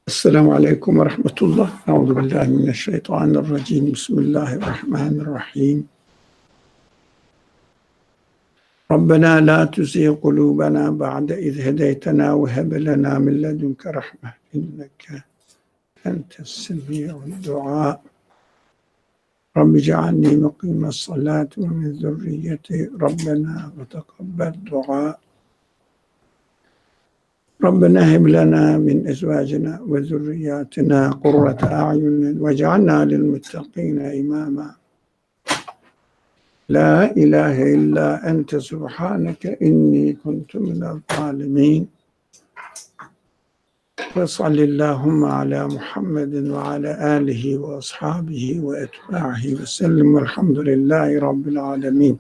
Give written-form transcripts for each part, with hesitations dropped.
السلام عليكم ورحمة الله. أعوذ بالله من الشيطان الرجيم. بسم الله الرحمن الرحيم. ربنا لا تزغ قلوبنا بعد إذ هديتنا وهب لنا من لدنك رحمة إنك أنت السميع الدعاء. رب اجعلني مقيم الصلاة ومن ذريتي ربنا وتقبل دعاء. ربنا هب لنا من أزواجنا وذرياتنا قرة أعين واجعلنا للمتقين إماما. لا إله إلا أنت سبحانك إني كنت من الظالمين. وصل اللهم على محمد وعلى آله وأصحابه وأتباعه وسلم والحمد لله رب العالمين.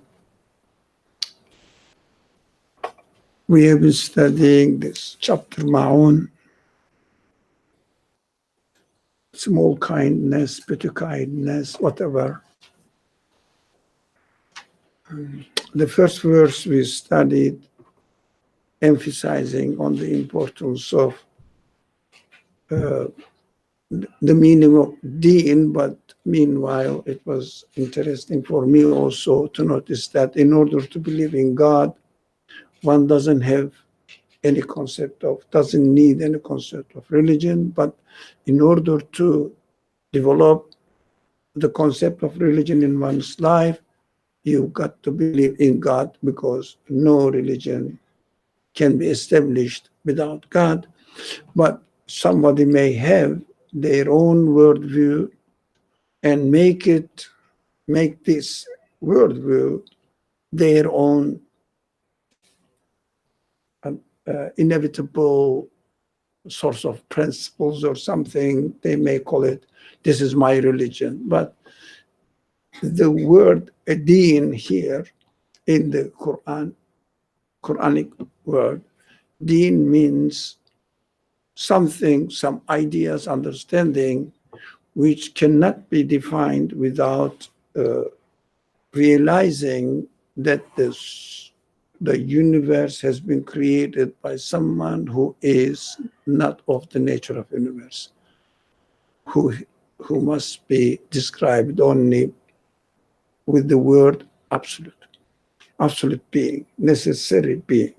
We have been studying this chapter Ma'un, small kindness, petty kindness, whatever. The first verse we studied emphasizing on the importance of the meaning of deen, but meanwhile it was interesting for me also to notice that in order to believe in God, one doesn't need any concept of religion, but in order to develop the concept of religion in one's life, you've got to believe in God, because no religion can be established without God. But somebody may have their own worldview and make this worldview their own inevitable source of principles or something. They may call it, this is my religion. But the word deen here in the Quranic word, deen means something, some ideas, understanding, which cannot be defined without realizing that the universe has been created by someone who is not of the nature of the universe, who must be described only with the word absolute being, necessary being,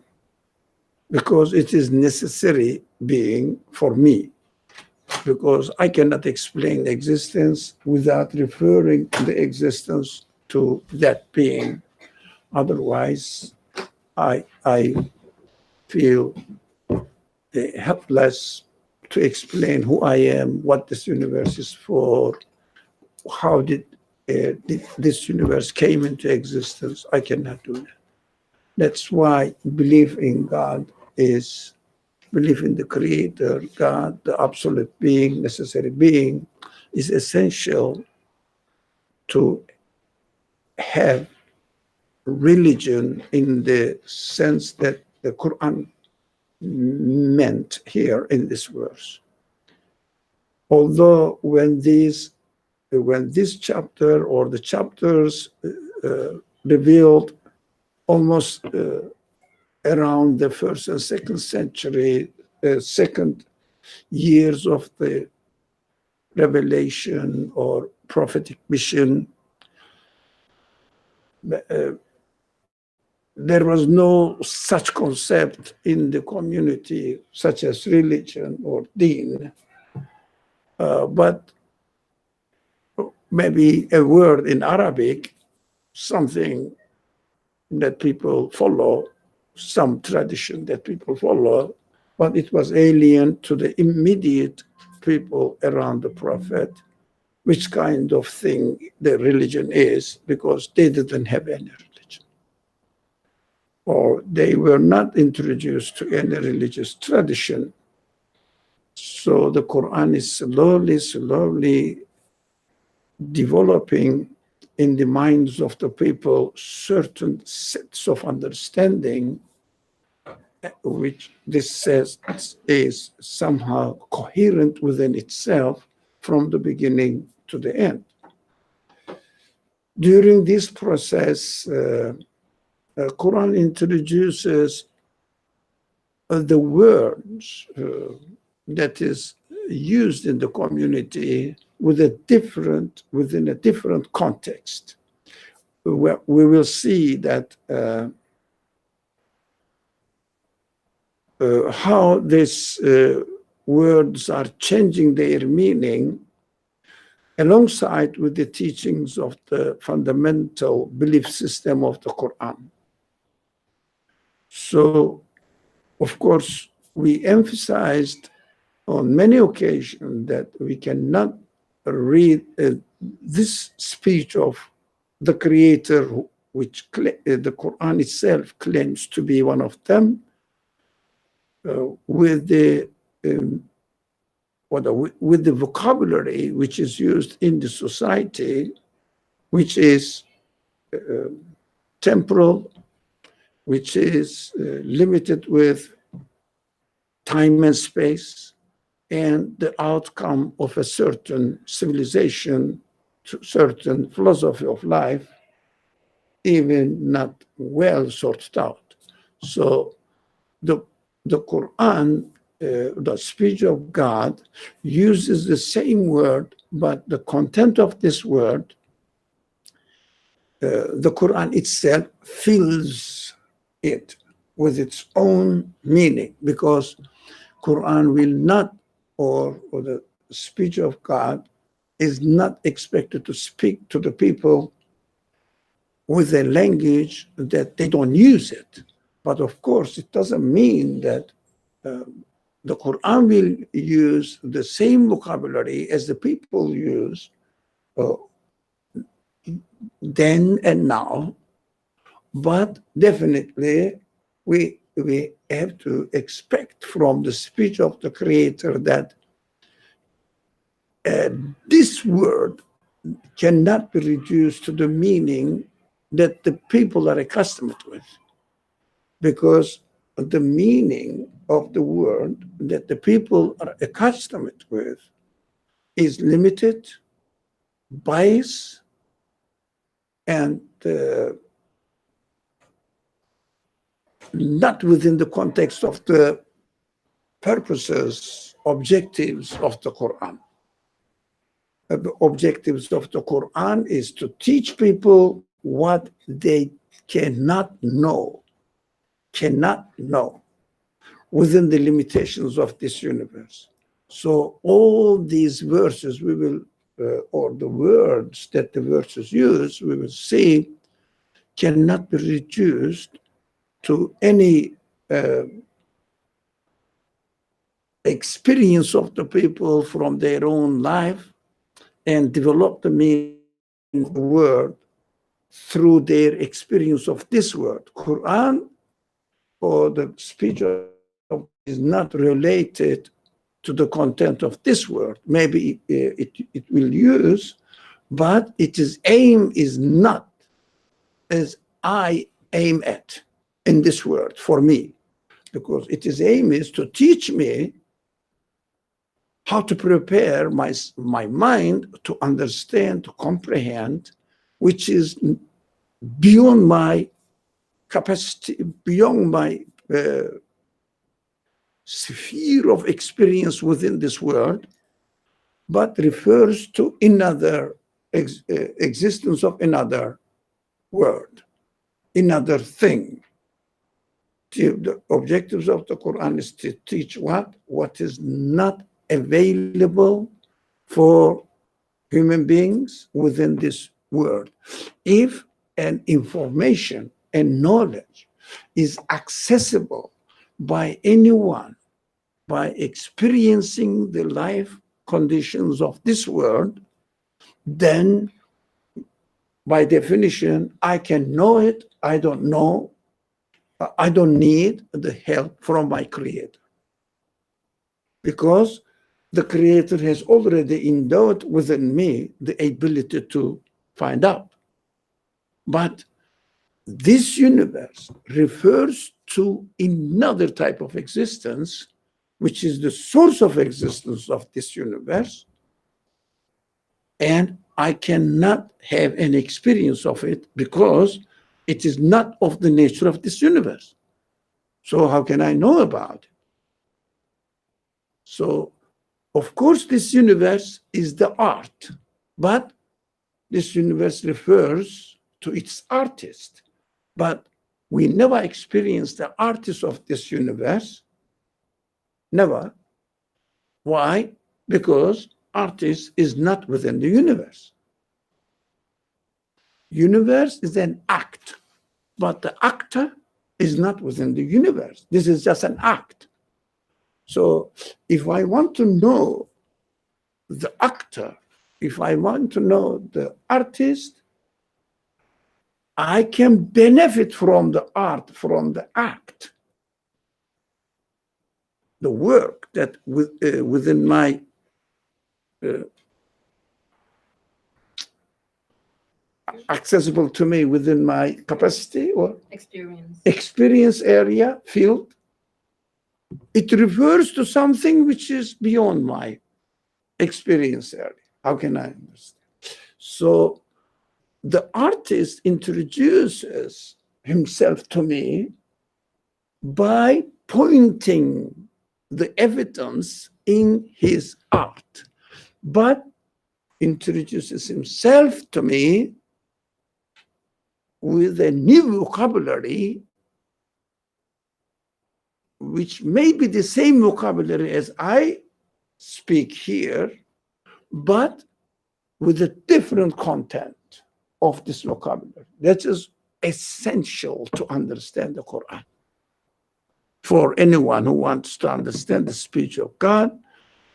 because it is necessary being for me, because I cannot explain existence without referring the existence to that being. Otherwise, I feel helpless to explain who I am, what this universe is for, how did this universe came into existence. I cannot do that. That's why belief in God is belief in the Creator, God, the absolute being, necessary being, is essential to have religion in the sense that the Quran meant here in this verse. Although when this chapter or the chapters revealed almost around the 1st and 2nd century, second years of the revelation or prophetic mission, there was no such concept in the community, such as religion or deen, but maybe a word in Arabic, something that people follow, some tradition that people follow, but it was alien to the immediate people around the Prophet, which kind of thing the religion is, because they didn't have any religion, or they were not introduced to any religious tradition. So the Quran is slowly developing in the minds of the people certain sets of understanding, which this says is somehow coherent within itself from the beginning to the end. During this process, Quran introduces the words that is used in the community within a different context. We will see that how these words are changing their meaning alongside with the teachings of the fundamental belief system of the Quran. So, of course, we emphasized on many occasions that we cannot read this speech of the Creator, which the Quran itself claims to be one of them, with the vocabulary which is used in the society, which is temporal, which is limited with time and space, and the outcome of a certain civilization, certain philosophy of life, even not well sorted out. So the Quran, the speech of God, uses the same word, but the content of this word, the Quran itself fills it with its own meaning, because Quran will not, or the speech of God is not expected to speak to the people with a language that they don't use it. But of course, it doesn't mean that the Quran will use the same vocabulary as the people use then and now, but definitely we have to expect from the speech of the Creator that this word cannot be reduced to the meaning that the people are accustomed with, because the meaning of the word that the people are accustomed with is limited, biased, and not within the context of the purposes, objectives of the Quran. The objectives of the Quran is to teach people what they cannot know within the limitations of this universe. So all these verses we will, or the words that the verses use, we will see cannot be reduced to any experience of the people from their own life, and develop the meaning of the word through their experience of this word. Quran, or the speech of is not related to the content of this word. Maybe it will use, but its aim is not as I aim at in this word for me, because its aim is to teach me how to prepare my mind to understand, to comprehend, which is beyond my capacity, beyond my sphere of experience within this world, but refers to another existence of another word, another thing. The objectives of the Quran is to teach what is not available for human beings within this world. If an information and knowledge is accessible by anyone, by experiencing the life conditions of this world, then by definition, I can know it. I don't know. I don't need the help from my Creator, because the Creator has already endowed within me the ability to find out. But this universe refers to another type of existence, which is the source of existence of this universe, and I cannot have an experience of it because it is not of the nature of this universe. So how can I know about it? So Of course, this universe is the art, but this universe refers to its artist. But we never experience the artist of this universe. Never. Why? Because artist is not within the universe. Universe is an act, but the actor is not within the universe. This is just an act. So if I want to know the actor, if I want to know the artist, I can benefit from the art, from the act, the work that within my accessible to me within my capacity or experience area, field. It refers to something which is beyond my experience area. How can I understand? So the artist introduces himself to me by pointing the evidence in his art, but introduces himself to me with a new vocabulary, which may be the same vocabulary as I speak here, but with a different content of this vocabulary. That is essential to understand the Quran. For anyone who wants to understand the speech of God,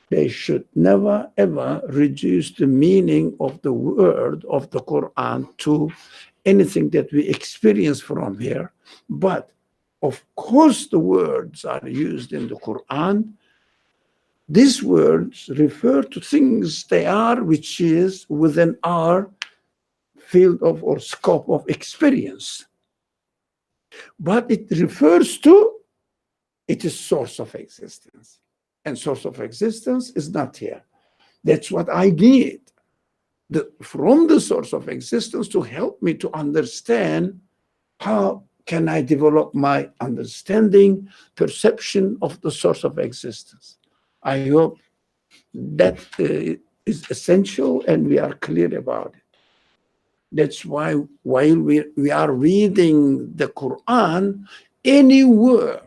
they should never, ever reduce the meaning of the word of the Quran to anything that we experience from here. But of course, the words are used in the Quran. These words refer to things they are, which is within our field of or scope of experience. But it refers to, it is source of existence. And source of existence is not here. That's what I need from the source of existence to help me to understand how can I develop my understanding, perception of the source of existence. I hope that is essential and we are clear about it. That's why while we are reading the Quran, any word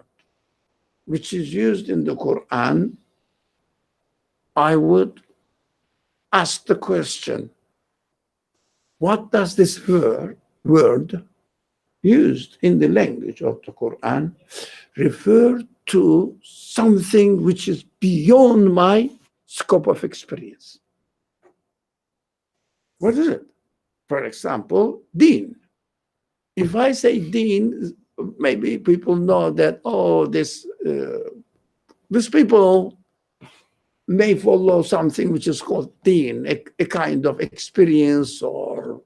which is used in the Quran, I would ask the question, what does this word used in the language of the Quran refer to something which is beyond my scope of experience? What is it? For example, deen. If I say deen, maybe people know that, oh, these people may follow something which is called deen, a kind of experience, or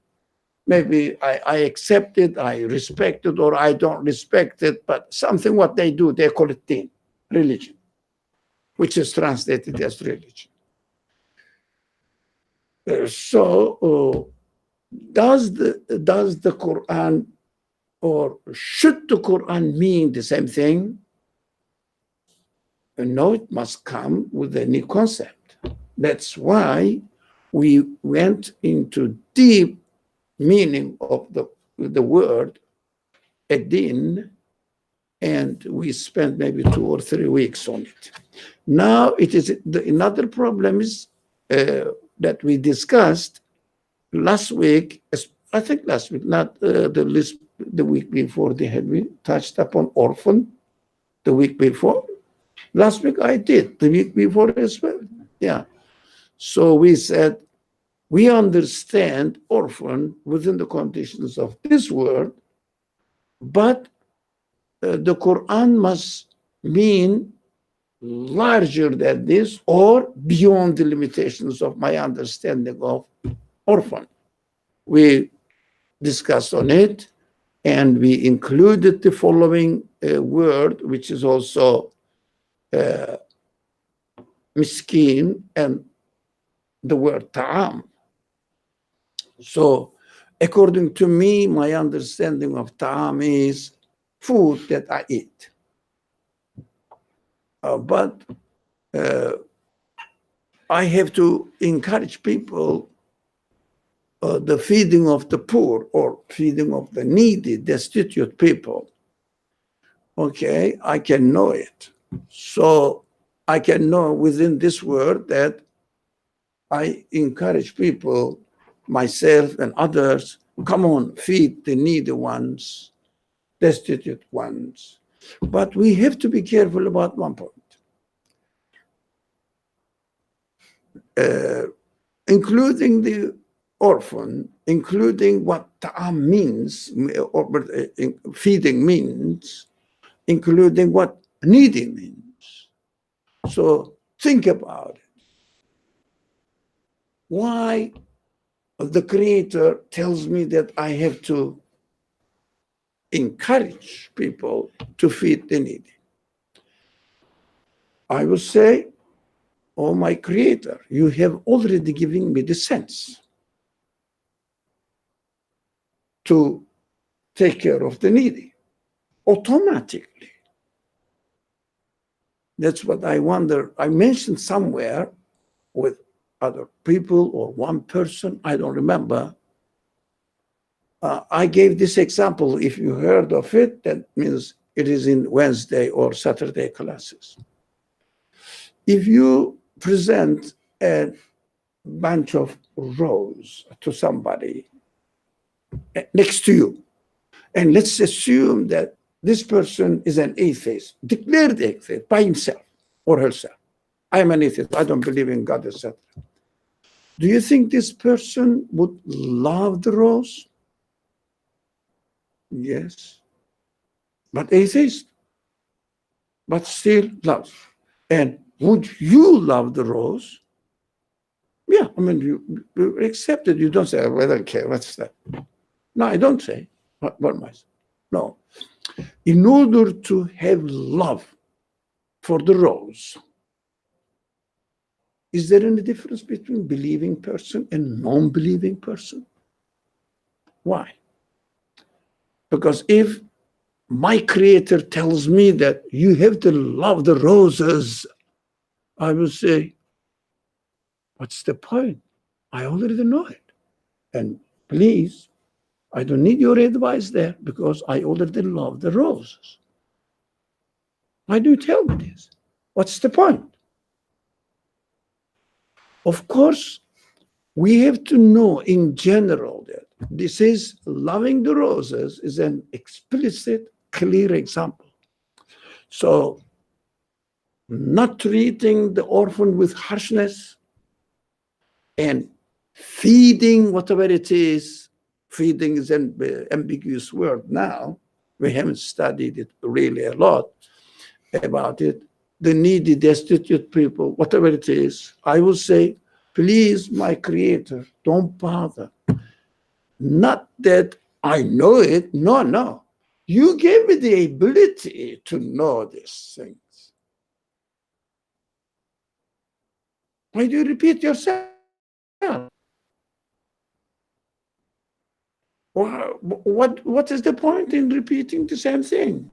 maybe I accept it, I respect it, or I don't respect it, but something what they do, they call it deen, religion, which is translated as religion. So does the Quran, or should the Quran mean the same thing? No, it must come with a new concept. That's why we went into deep meaning of the word ad-din, and we spent maybe 2 or 3 weeks on it. Now it is another problem is that we discussed last week. I think last week, not the week before. We touched upon orphan the week before. Last week I did, the week before as well. Yeah. So we said, we understand orphan within the conditions of this word, but the Quran must mean larger than this or beyond the limitations of my understanding of orphan. We discussed on it, and we included the following word, which is also miskin, and the word ta'am. So according to me, my understanding of ta'am is food that I eat. But I have to encourage people the feeding of the poor or feeding of the needy, destitute people. Okay, I can know it. So I can know within this word that I encourage people, myself and others, come on, feed the needy ones, destitute ones. But we have to be careful about one point. Including the orphan, including what ta'am means, or feeding means, including what needy means. So think about it. Why the Creator tells me that I have to encourage people to feed the needy? I will say, oh, my Creator, you have already given me the sense to take care of the needy automatically. That's what I wonder. I mentioned somewhere with other people or one person, I don't remember. I gave this example. If you heard of it, that means it is in Wednesday or Saturday classes. If you present a bunch of roses to somebody next to you, and let's assume that this person is an atheist, declared atheist by himself or herself. I am an atheist, I don't believe in God, etc. Do you think this person would love the rose? Yes. But atheist, but still loves. And would you love the rose? Yeah, I mean, you accept it. You don't say, well, I don't care, what's that? No, I don't say, what am I saying? No. In order to have love for the rose, is there any difference between believing person and non-believing person? Why? Because if my Creator tells me that you have to love the roses, I will say, what's the point? I already know it. And please, I don't need your advice there because I already love the roses. Why do you tell me this? What's the point? Of course, we have to know in general that this is loving the roses is an explicit, clear example. So not treating the orphan with harshness and feeding whatever it is. Feeding is an ambiguous word now. We haven't studied it really a lot about it. The needy, destitute people, whatever it is, I will say, please, my Creator, don't bother. Not that I know it. No, no. You gave me the ability to know these things. Why do you repeat yourself? What is the point in repeating the same thing?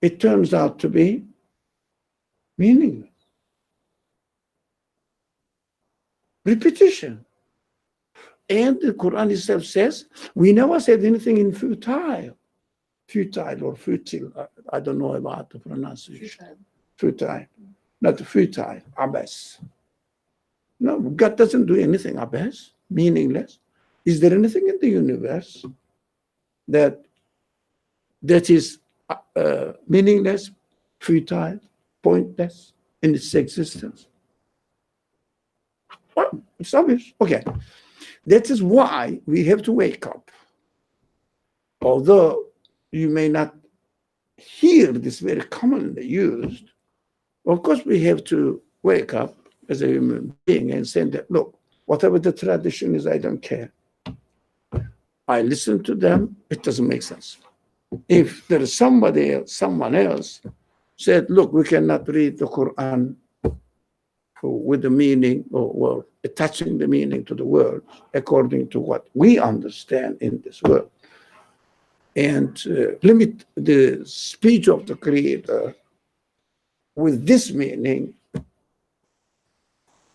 It turns out to be meaningless. Repetition. And the Quran itself says, we never said anything in futile. Futile or futile. I don't know about the pronunciation. Futile. Not futile. Abbas. No, God doesn't do anything abbas, meaningless. Is there anything in the universe that is meaningless, futile, pointless in its existence? Well, it's obvious. Okay. That is why we have to wake up. Although you may not hear this very commonly used, of course we have to wake up as a human being and say that, look, whatever the tradition is, I don't care. I listen to them, it doesn't make sense. If there is somebody else, someone else said, look, we cannot read the Quran with the meaning or attaching the meaning to the word according to what we understand in this world, and limit the speech of the Creator with this meaning,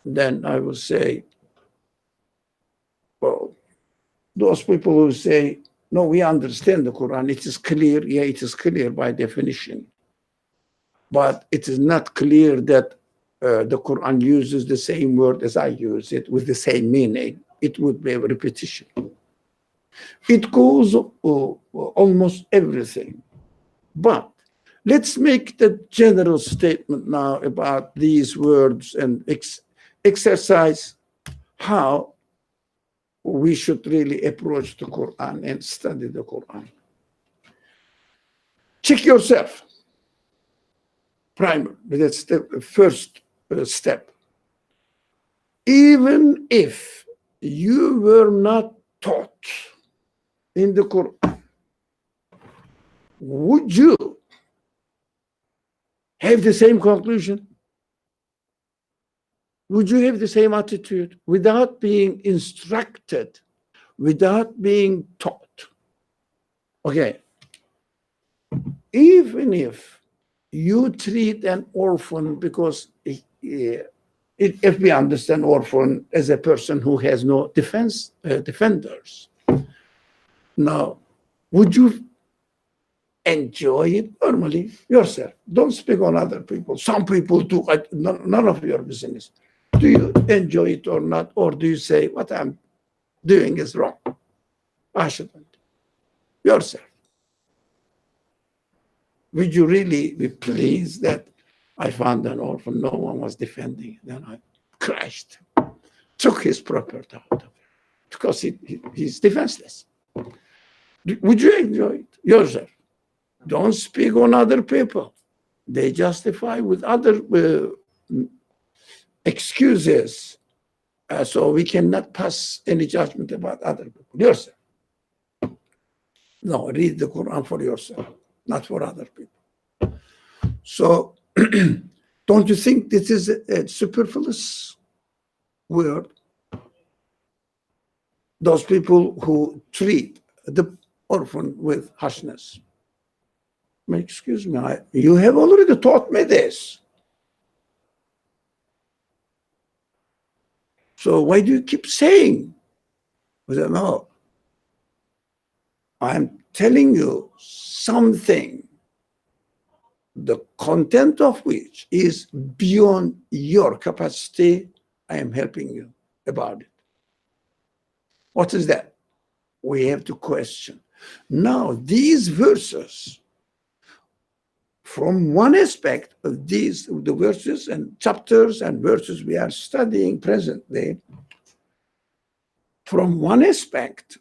then I will say, well, those people who say, no, we understand the Quran, it is clear. Yeah, it is clear by definition. But it is not clear that the Quran uses the same word as I use it with the same meaning. It would be a repetition. It goes almost everything. But let's make the general statement now about these words and exercise how we should really approach the Quran and study the Quran. Check yourself. Primer, that's the first step. Even if you were not taught in the Quran, would you have the same conclusion? Would you have the same attitude without being instructed, without being taught? Okay. Even if you treat an orphan, because if we understand orphan as a person who has no defenders, now, would you enjoy it normally yourself? Don't speak on other people. Some people do. None of your business. Do you enjoy it or not? Or do you say, what I'm doing is wrong? I shouldn't. Yourself. Would you really be pleased that I found an orphan, no one was defending it, then I crashed, took his property out of it, because he's defenseless. Would you enjoy it yourself? Don't speak on other people. They justify with other excuses, so we cannot pass any judgment about other people. Yourself. No, read the Quran for yourself, not for other people. So, don't you think this is a superfluous word? Those people who treat the orphan with harshness. Excuse me, you have already taught me this. So why do you keep saying? I said, no, I'm telling you something, the content of which is beyond your capacity. I am helping you about it. What is that? We have to question. Now, these verses, from one aspect of these, the verses and chapters and verses we are studying presently, from one aspect,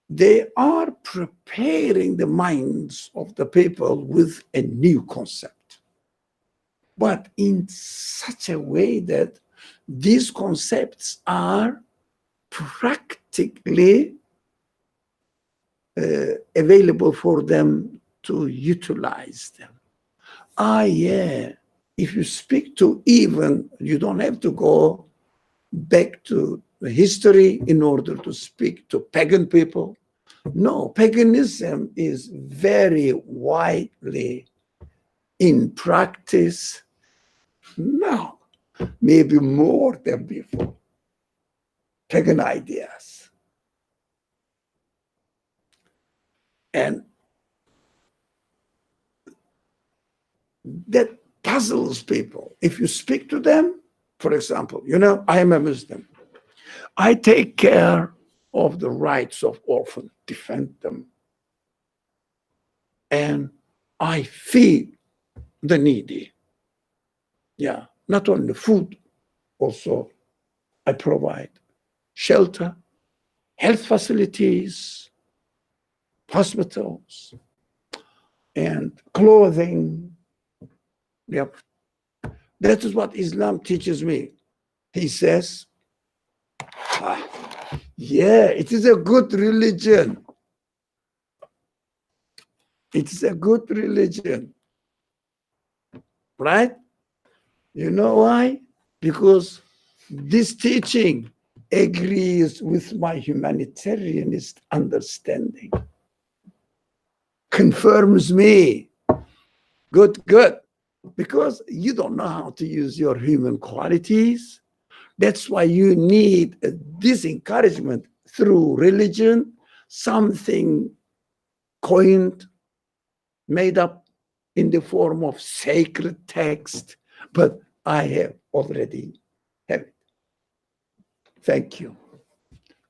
they are preparing the minds of the people with a new concept, but in such a way that these concepts are practically available for them to utilize them. Yeah, if you speak to even, you don't have to go back to the history in order to speak to pagan people. No, paganism is very widely in practice now, maybe more than before. Pagan ideas. And that puzzles people. If you speak to them, for example, I am a Muslim. I take care of the rights of orphans, defend them. And I feed the needy. Yeah, not only food, also I provide shelter, health facilities, hospitals, and clothing. Yep. That is what Islam teaches me. He says, yeah, it is a good religion. It is a good religion. Right? You know why? Because this teaching agrees with my humanitarianist understanding. Confirms me. Good. because you don't know how to use your human qualities. That's why you need this encouragement through religion, something coined, made up in the form of sacred text, but I have already have it. Thank you.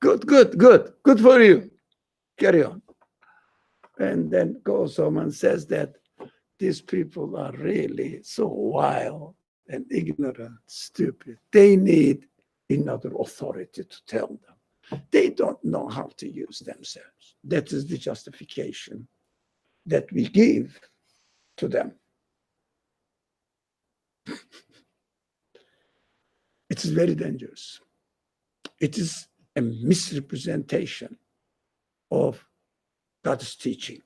Good, good, good. Good for you. Carry on. And then goes on and says that these people are really so wild and ignorant, stupid. They need another authority to tell them. They don't know how to use themselves. That is the justification that we give to them. It is very dangerous. It is a misrepresentation of God's teaching,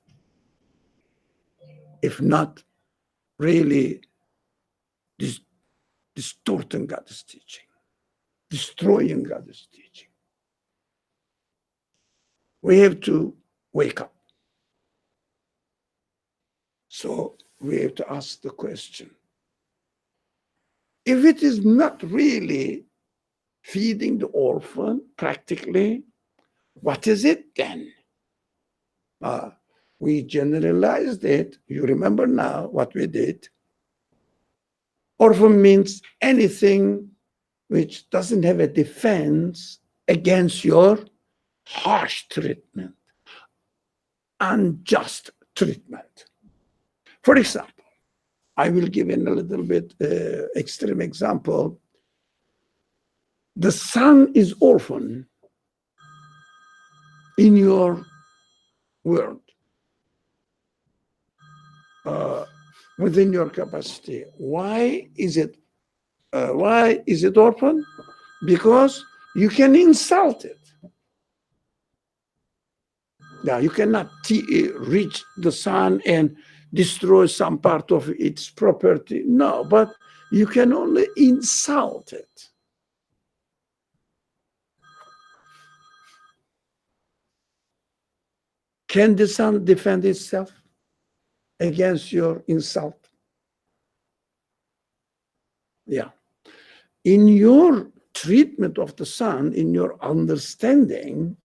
if not really distorting God's teaching, destroying God's teaching. We have to wake up. So we have to ask the question, if it is not really feeding the orphan practically, what is it then? We generalized it. You remember now what we did. Orphan means anything which doesn't have a defense against your harsh treatment, unjust treatment. For example, I will give in a little bit extreme example. The son is orphan in your world, within your capacity. Why is it orphan? Because you can insult it. Now, you cannot reach the son and destroy some part of its property. No, but you can only insult it. Can the son defend itself against your insult? Yeah. In your treatment of the son, in your understanding,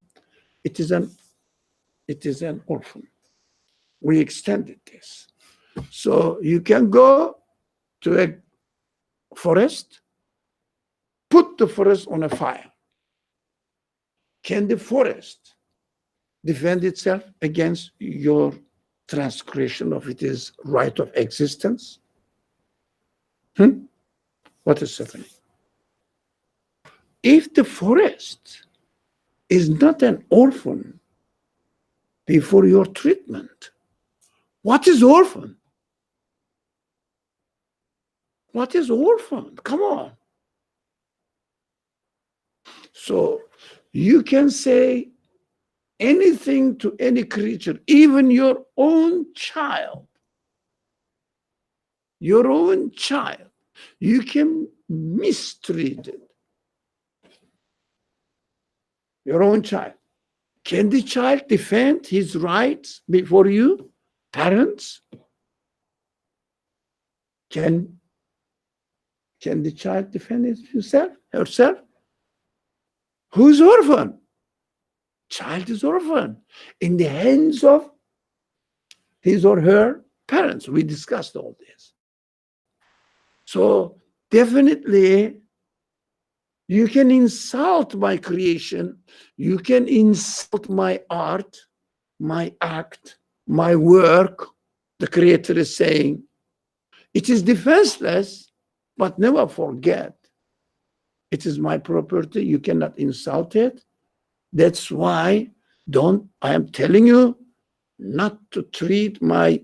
it is an orphan. We extended this. So you can go to a forest, put the forest on a fire. Can the forest defend itself against your transgression of its right of existence? What is happening? If the forest is not an orphan before your treatment, what is orphan? What is orphan? Come on. So you can say anything to any creature, even your own child. Your own child. You can mistreat it. Your own child. Can the child defend his rights before you, parents? Can the child defend himself, herself? Who's orphan? Child is orphan in the hands of his or her parents. We discussed all this. So definitely you can insult my creation. You can insult my art, my act, my work. The Creator is saying, it is defenseless, but never forget, it is my property. You cannot insult it. That's why I am telling you not to treat my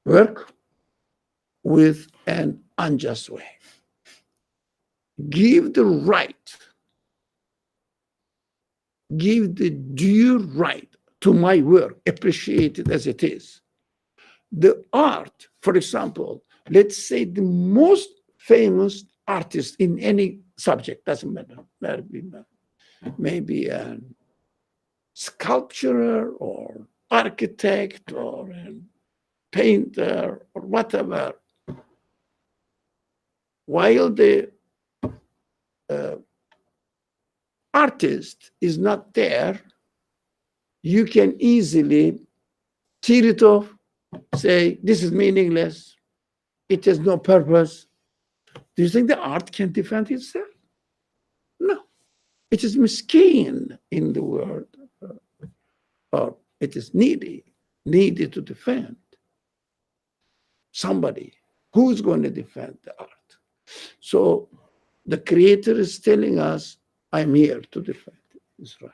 work with an unjust way. Give the right, give the due right to my work, appreciate it as it is. The art, for example, let's say the most famous artist in any subject, doesn't matter, maybe a sculptor or architect or painter or whatever, while the artist is not there, you can easily tear it off, say, this is meaningless, it has no purpose. Do you think the art can defend itself? No. It is miskin in the world, or it is needed to defend. Somebody who's going to defend the art. So the Creator is telling us, I'm here to defend His right.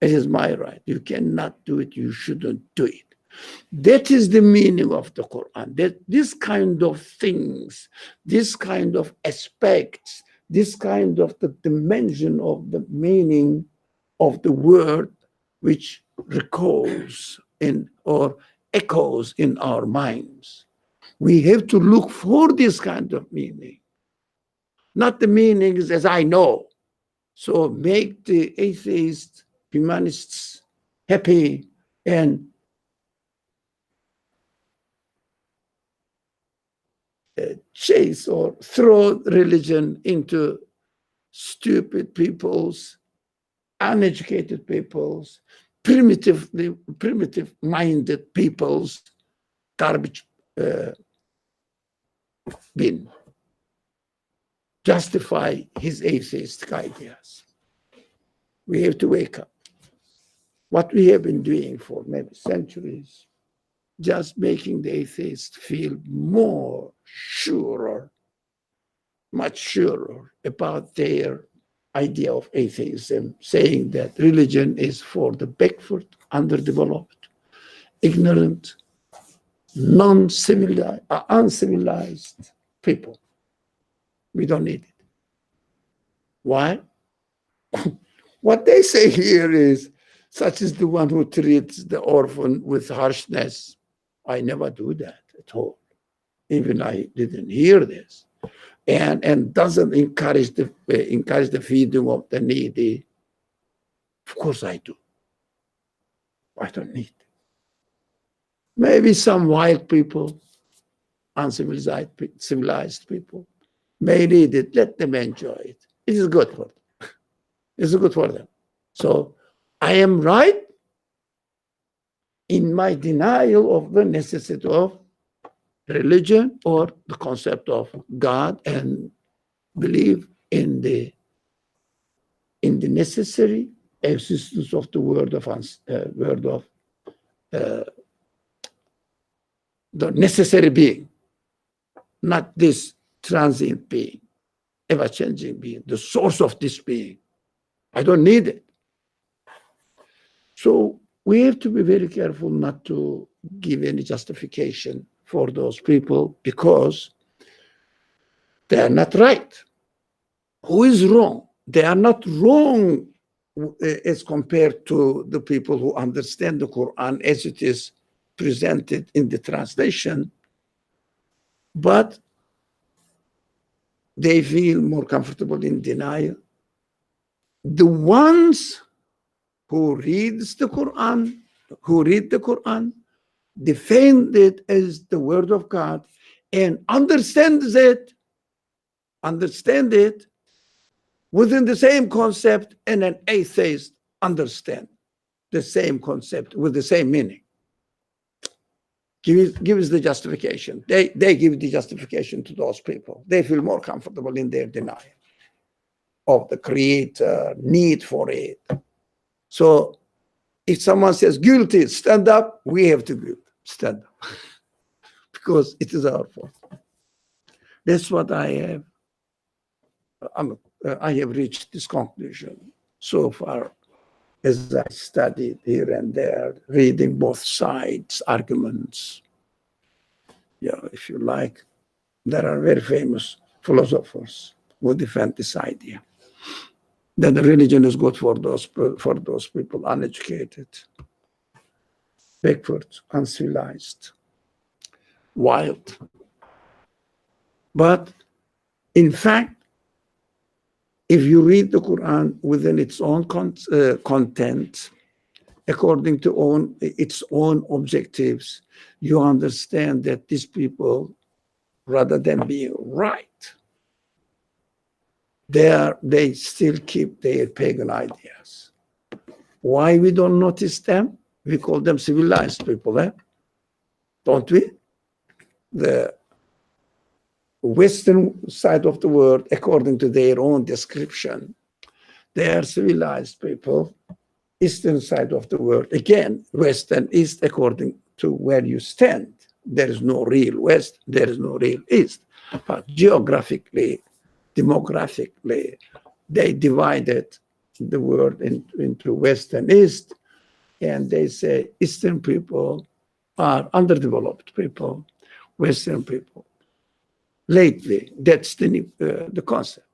It is my right. You cannot do it. You shouldn't do it. That is the meaning of the Quran. That this kind of things, this kind of aspects, this kind of the dimension of the meaning of the word, which recalls in or echoes in our minds. We have to look for this kind of meaning. Not the meanings as I know. So make the atheists, humanists happy and chase or throw religion into stupid people's, uneducated people's, primitive-minded people's garbage bin. Justify his atheistic ideas. We have to wake up. What we have been doing for maybe centuries, just making the atheist feel more surer, much surer about their idea of atheism, saying that religion is for the backward, underdeveloped, ignorant, uncivilized people. We don't need it. Why? What they say here is, such is the one who treats the orphan with harshness. I never do that at all. Even I didn't hear this. And doesn't encourage the feeding of the needy. Of course I do. I don't need it. Maybe some wild people, civilized people, may need it. Let them enjoy it. It is good for them. It's good for them. So I am right in my denial of the necessity of religion or the concept of God, and believe in the necessary existence of the the necessary being, not this transient being, ever-changing being, the source of this being. I don't need it. So we have to be very careful not to give any justification for those people, because they are not right. Who is wrong? They are not wrong as compared to the people who understand the Quran as it is presented in the translation, but they feel more comfortable in denial. The ones who read the Quran, defend it as the word of God, and understand it within the same concept, and an atheist understand the same concept with the same meaning. Give us the justification. They give the justification to those people. They feel more comfortable in their denial of the Creator, need for it. So if someone says guilty, stand up, we have to stand up because it is our fault. That's what I have. I have reached this conclusion so far as I studied here and there, reading both sides, arguments. Yeah, if you like, there are very famous philosophers who defend this idea that the religion is good for those people uneducated, backward, uncivilized, wild. But in fact, if you read the Quran within its own content, according to its own objectives, you understand that these people, rather than being right, they still keep their pagan ideas. Why we don't notice them? We call them civilized people, don't we? The Western side of the world, according to their own description, they are civilized people. Eastern side of the world, again, West and East, according to where you stand. There is no real West, there is no real East. But geographically, demographically, they divided the world into West and East, and they say Eastern people are underdeveloped people, Western people. Lately, that's the concept.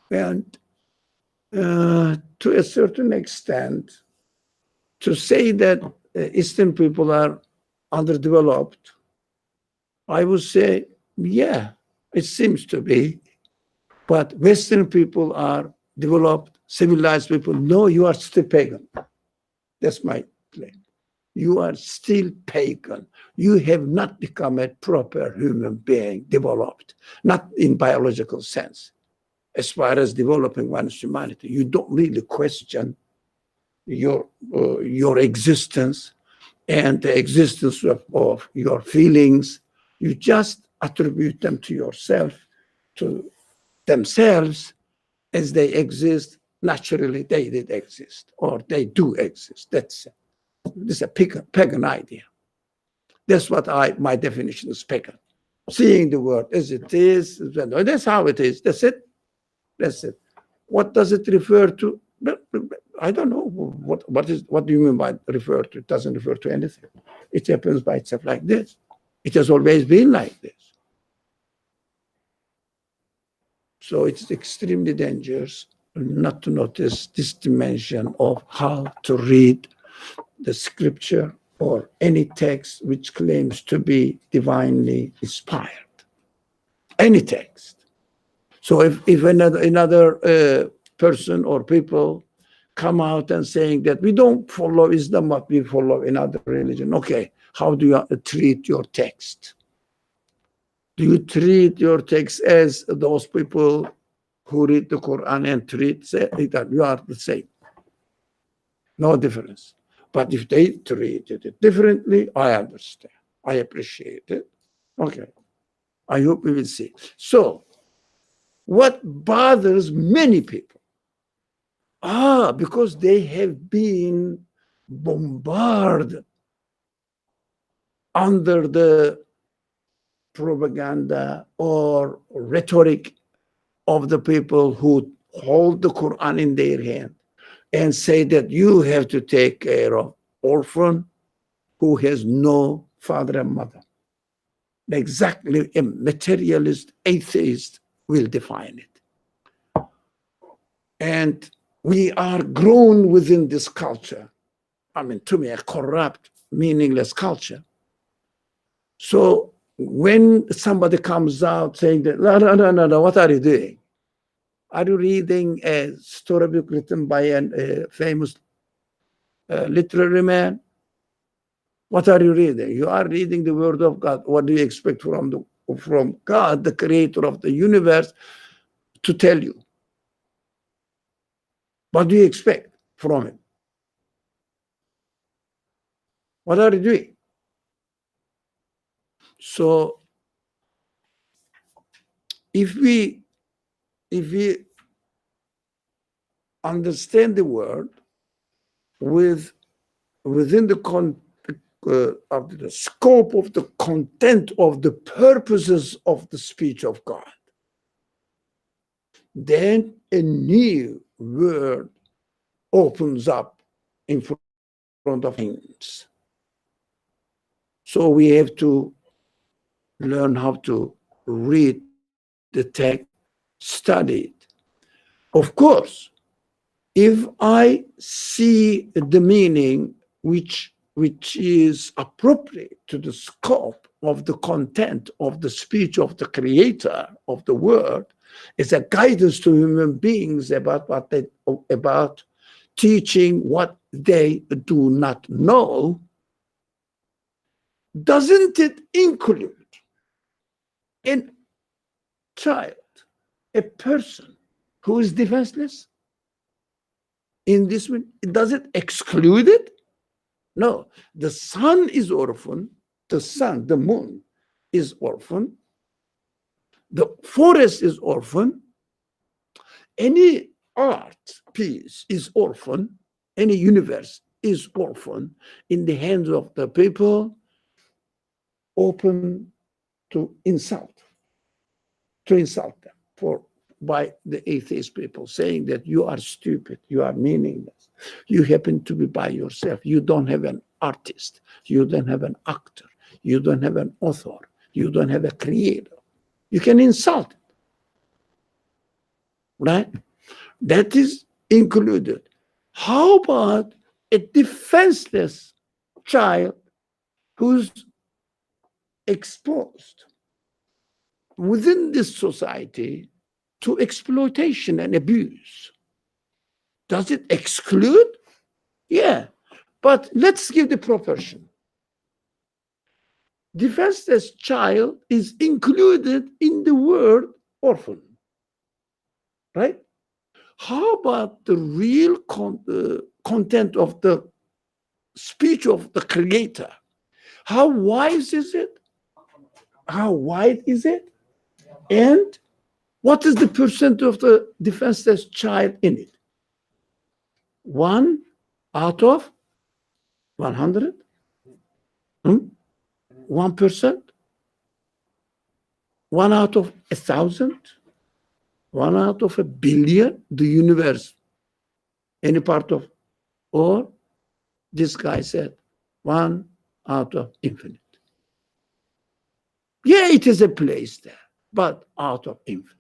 And to a certain extent, to say that Eastern people are underdeveloped, I would say, yeah, it seems to be. But Western people are developed, civilized people. No, you are still pagan. That's my claim. You are still pagan. You have not become a proper human being, developed, not in biological sense. As far as developing one's humanity, you don't really question your existence and the existence of your feelings. You just attribute them to yourself, to themselves, as they exist. Naturally, they did exist, or they do exist. This is a pagan idea. That's what my definition is pagan. Seeing the world as it is, that's how it is. That's it. That's it. What does it refer to? I don't know. What do you mean by refer to? It doesn't refer to anything. It happens by itself like this. It has always been like this. So it's extremely dangerous not to notice this dimension of how to read the scripture or any text which claims to be divinely inspired. Any text. So if another person or people come out and saying that we don't follow Islam, but we follow another religion, okay, how do you treat your text? Do you treat your text as those people who read the Quran and say that you are the same? No difference. But if they treated it differently, I understand. I appreciate it. Okay. I hope we will see. So, what bothers many people? Because they have been bombarded under the propaganda or rhetoric of the people who hold the Quran in their hand and say that you have to take care of orphan who has no father and mother. Exactly, a materialist atheist will define it. And we are grown within this culture. I mean, to me, a corrupt, meaningless culture. So when somebody comes out saying that, no, what are you doing? Are you reading a storybook written by a famous literary man? What are you reading? You are reading the word of God. What do you expect from God, the creator of the universe, to tell you? What do you expect from him? What are you doing? So if we understand the word within of the scope of the content of the purposes of the speech of God, then a new world opens up in front of us. So we have to learn how to read the text, study it. Of course, if I see the meaning which is appropriate to the scope of the content of the speech of the creator of the world, is a guidance to human beings about teaching what they do not know, doesn't it include a child, a person who is defenseless in this one? Does it exclude it? No. The sun is orphan, the sun, the moon is orphan, the forest is orphan, any art piece is orphan, any universe is orphan in the hands of the people open to insult them by the atheist people, saying that you are stupid, you are meaningless, you happen to be by yourself, you don't have an artist, you don't have an actor, you don't have an author, you don't have a creator. You can insult it, right? That is included. How about a defenseless child who's exposed within this society to exploitation and abuse? Does it exclude? Yeah, but let's give the proportion. Defenseless child is included in the word orphan, right? How about the real content of the speech of the creator? How wise is it? How wide is it? And what is the percent of the defenseless child in it? 1 out of 100? 1%? 1 out of 1,000? 1 out of 1,000,000,000? The universe, any part of, or this guy said 1 out of infinite. Yeah, it is a place there, but out of infinite.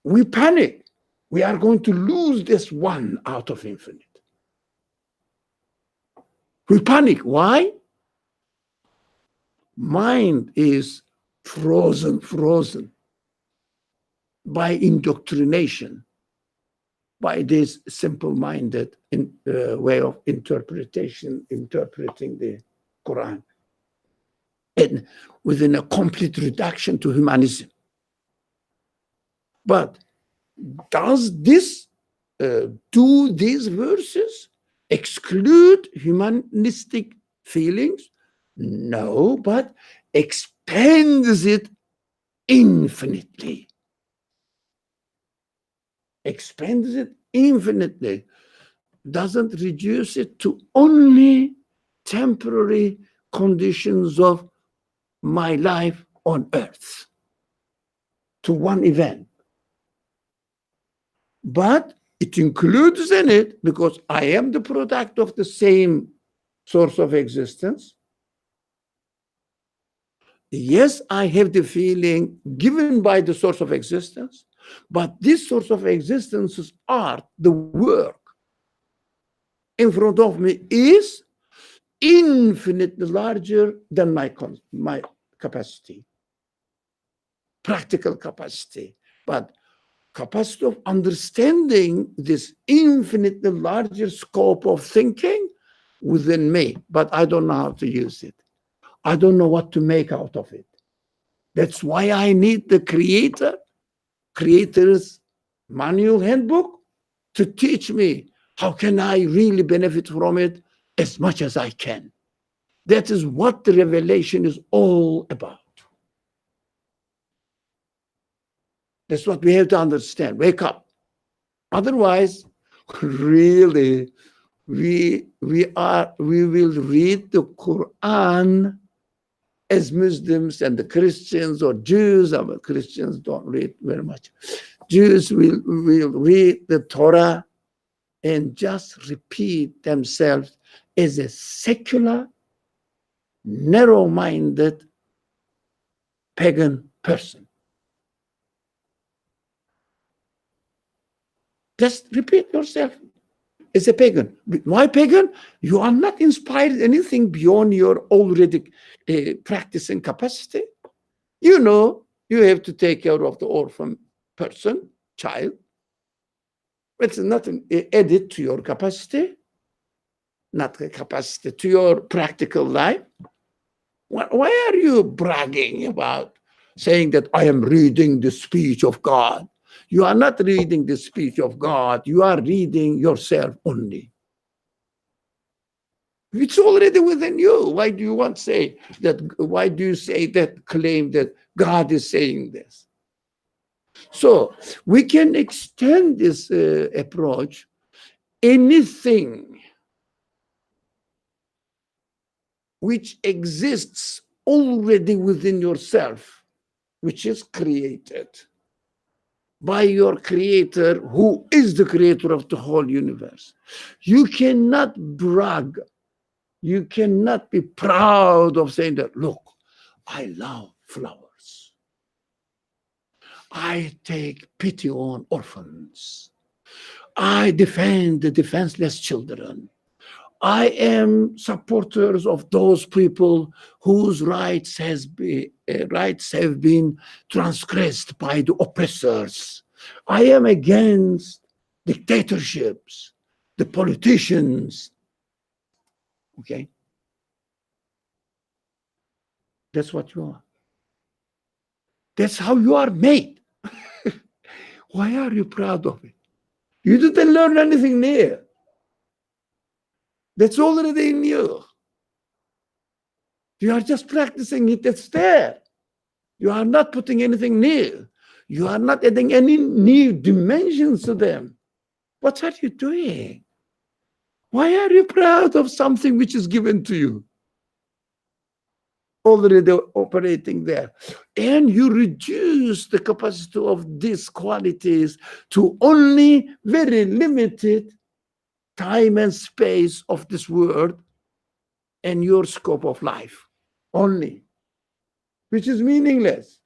We panic. We are going to lose this 1 out of infinite. We panic. Why? Mind is frozen by indoctrination, by this simple-minded way of interpreting the Quran, and within a complete reduction to humanism. But do these verses exclude humanistic feelings? No, but expands it infinitely. Expands it infinitely. Doesn't reduce it to only temporary conditions of my life on earth, to one event. But it includes in it, because I am the product of the same source of existence. Yes, I have the feeling given by the source of existence, but this source of existence's art, the work in front of me, is infinitely larger than my capacity, practical capacity. But capacity of understanding this infinitely larger scope of thinking within me, but I don't know how to use it. I don't know what to make out of it. That's why I need the creator's manual handbook to teach me how can I really benefit from it as much as I can. That is what the revelation is all about. That's what we have to understand. Wake up. Otherwise, really, we will read the Quran as Muslims and the Christians or Jews. Christians don't read very much. Jews will read the Torah and just repeat themselves as a secular, narrow-minded, pagan person. Just repeat yourself as a pagan. Why pagan? You are not inspired anything beyond your already practicing capacity. You know, you have to take care of the orphan person, child. It's not an edit to your capacity, not a capacity to your practical life. Why are you bragging about saying that I am reading the speech of God? You are not reading the speech of God. You are reading yourself only. It's already within you. Why do you want to say that? Why do you say that claim that God is saying this? So we can extend this approach. Anything which exists already within yourself, which is created by your creator, who is the creator of the whole universe. You cannot brag. You cannot be proud of saying that, look, I love flowers. I take pity on orphans. I defend the defenseless children. I am supporters of those people whose rights have been transgressed by the oppressors. I am against dictatorships, the politicians. Okay? That's what you are. That's how you are made. Why are you proud of it? You didn't learn anything new. That's already in you. You are just practicing it. It's there. You are not putting anything new. You are not adding any new dimensions to them. What are you doing? Why are you proud of something which is given to you? Already operating there. And you reduce the capacity of these qualities to only very limited time and space of this world and your scope of life only, which is meaningless.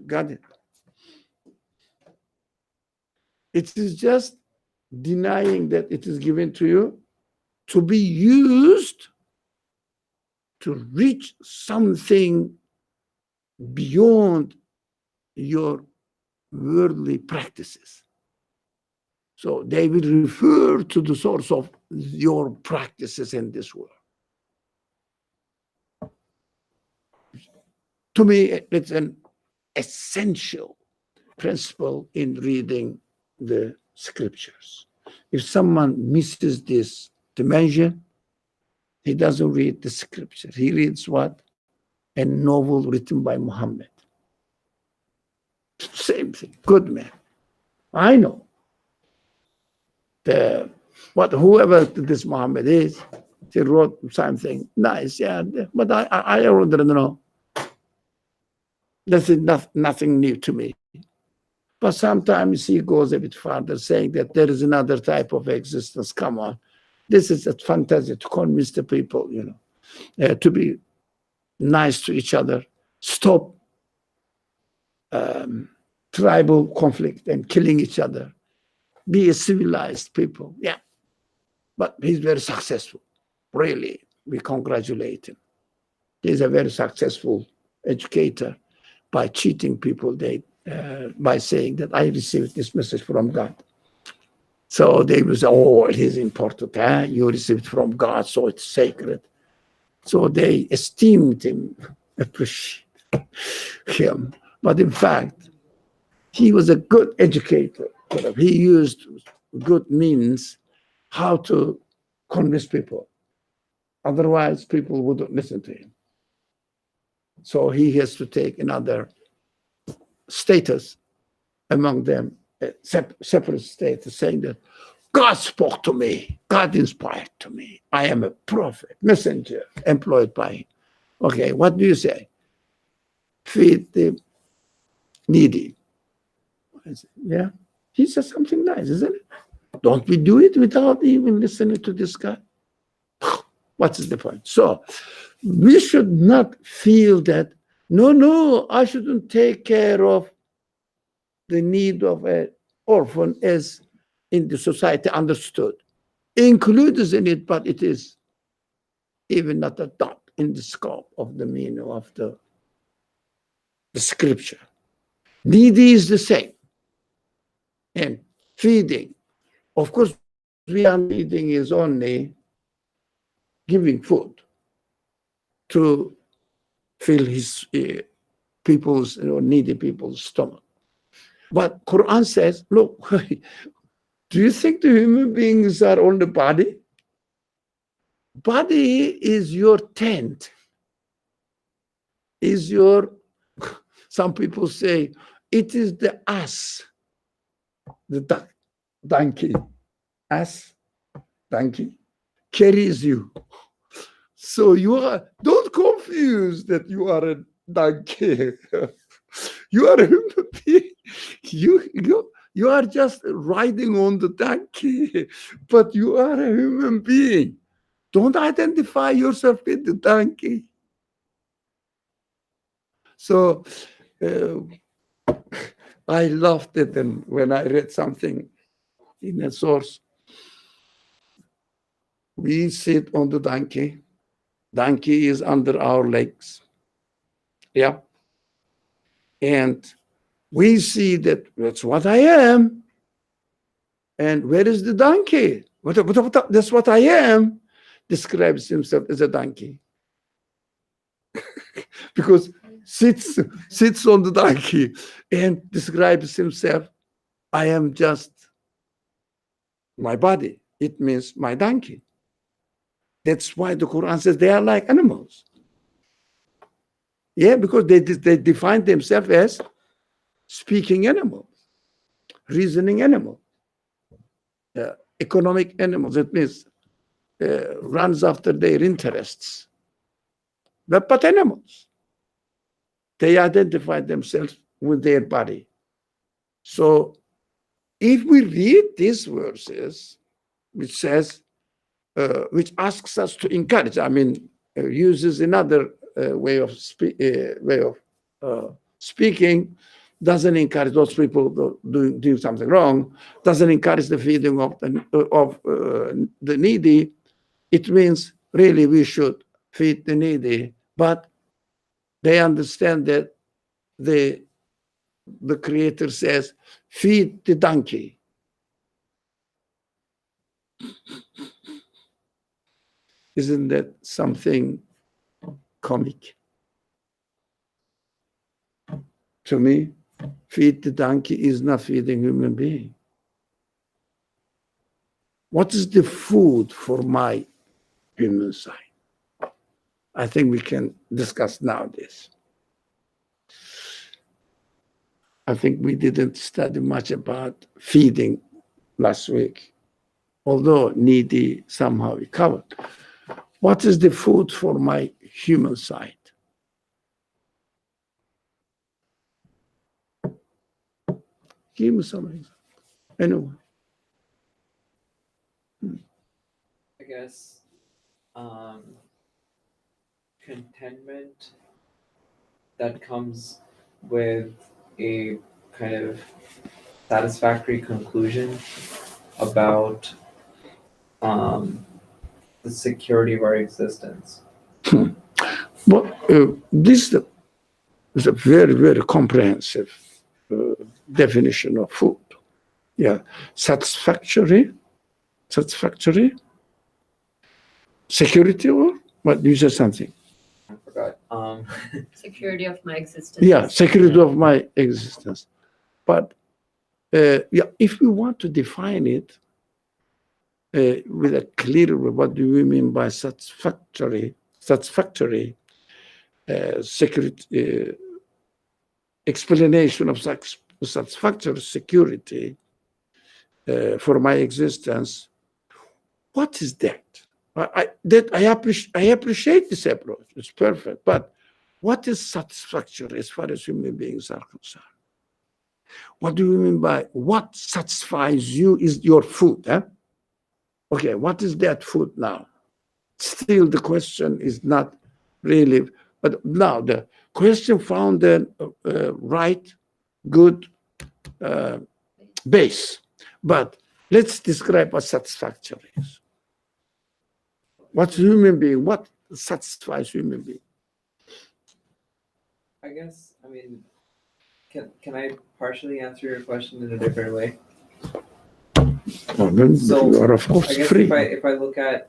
Got it? It is just denying that it is given to you to be used to reach something beyond your worldly practices. So they will refer to the source of your practices in this world. To me, it's an essential principle in reading the scriptures. If someone misses this dimension, he doesn't read the scripture. He reads what? A novel written by Muhammad. Same thing. Good man. I know. Whoever this Muhammad is, he wrote something nice, yeah. But I don't know. This is nothing new to me. But sometimes he goes a bit further, saying that there is another type of existence. Come on. This is a fantasy to convince the people, to be nice to each other, stop tribal conflict and killing each other, be a civilized people. Yeah. But he's very successful. Really, we congratulate him. He's a very successful educator by cheating people. By saying that I received this message from God. So they will say, oh, it is important. You received from God, so it's sacred. So they esteemed him, appreciated him. But in fact, he was a good educator. He used good means how to convince people. Otherwise, people wouldn't listen to him. So he has to take another status among them, a separate status, saying that God spoke to me, God inspired to me. I am a prophet, messenger, employed by him. Okay, what do you say? Feed the needy. I say, yeah, he says something nice, isn't it? Don't we do it without even listening to this guy? What is the point? So we should not feel that, no, I shouldn't take care of the need of an orphan as in the society understood. Includes in it, but it is even not a dot in the scope of the meaning of the scripture. Needy is the same. And feeding. Of course, we are feeding is only giving food to fill his people's, needy people's stomach. But Quran says, look, do you think the human beings are on the body? Body is your tent, is your, some people say, it is the ass, the donkey, ass, donkey, carries you. So you are, don't confuse that you are a donkey. You are a human being. You are just riding on the donkey, but you are a human being. Don't identify yourself with the donkey. So I loved it, and when I read something in a source, we sit on the donkey. Donkey is under our legs. Yeah. And we see that that's what I am. And where is the donkey? That's what I am. Describes himself as a donkey. Because sits on the donkey and describes himself, I am just my body. It means my donkey. That's why the Quran says they are like animals. Yeah, because they define themselves as speaking animals, reasoning animals, economic animals. That means runs after their interests. But animals, they identify themselves with their body. So if we read these verses, which says, which asks us to encourage, I mean, uses another way of speaking, doesn't encourage those people doing something wrong, doesn't encourage the feeding of the needy. It means really we should feed the needy, but they understand that the Creator says, feed the donkey. Isn't that something comic? To me, feed the donkey is not feeding human being. What is the food for my human side? I think we can discuss now this. I think we didn't study much about feeding last week, although needy somehow we covered. What is the food for my human side? Give me some example. Anyone? I guess contentment that comes with a kind of satisfactory conclusion about the security of our existence. Well, this is a very, very comprehensive definition of food. Yeah, satisfactory, security, or what? You said something. I forgot. Security of my existence. Yeah, security of my existence. But yeah, if we want to define it with a clear, what do we mean by satisfactory security, explanation of satisfactory security for my existence? What is that? I appreciate this approach. It's perfect. But what is satisfactory as far as human beings are concerned? What do you mean by what satisfies you is your food? Huh? Okay, what is that food now? Still, the question is not really, but now the question found a right, good base. But let's describe what satisfactory is. What's human being? What satisfies human being? I guess, I mean, can I partially answer your question in a different way? Well, then So, you are of course I guess free. if I look at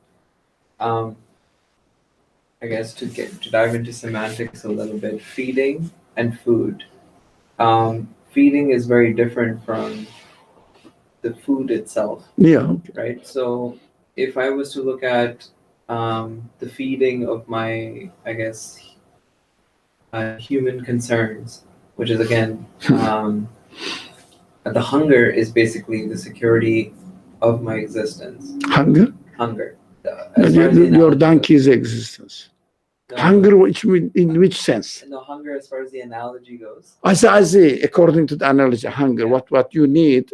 I guess to dive into semantics a little bit, feeding and food. Feeding is very different from the food itself, Yeah. right? So if I was to look at the feeding of my, I guess, human concerns, which is again, the hunger is basically the security of my existence. Hunger? Hunger. As far as the Your analogy donkey's existence. goes. Hunger, in which sense? No, hunger as far as the analogy goes. I say, according to the analogy, hunger, Yeah. what you need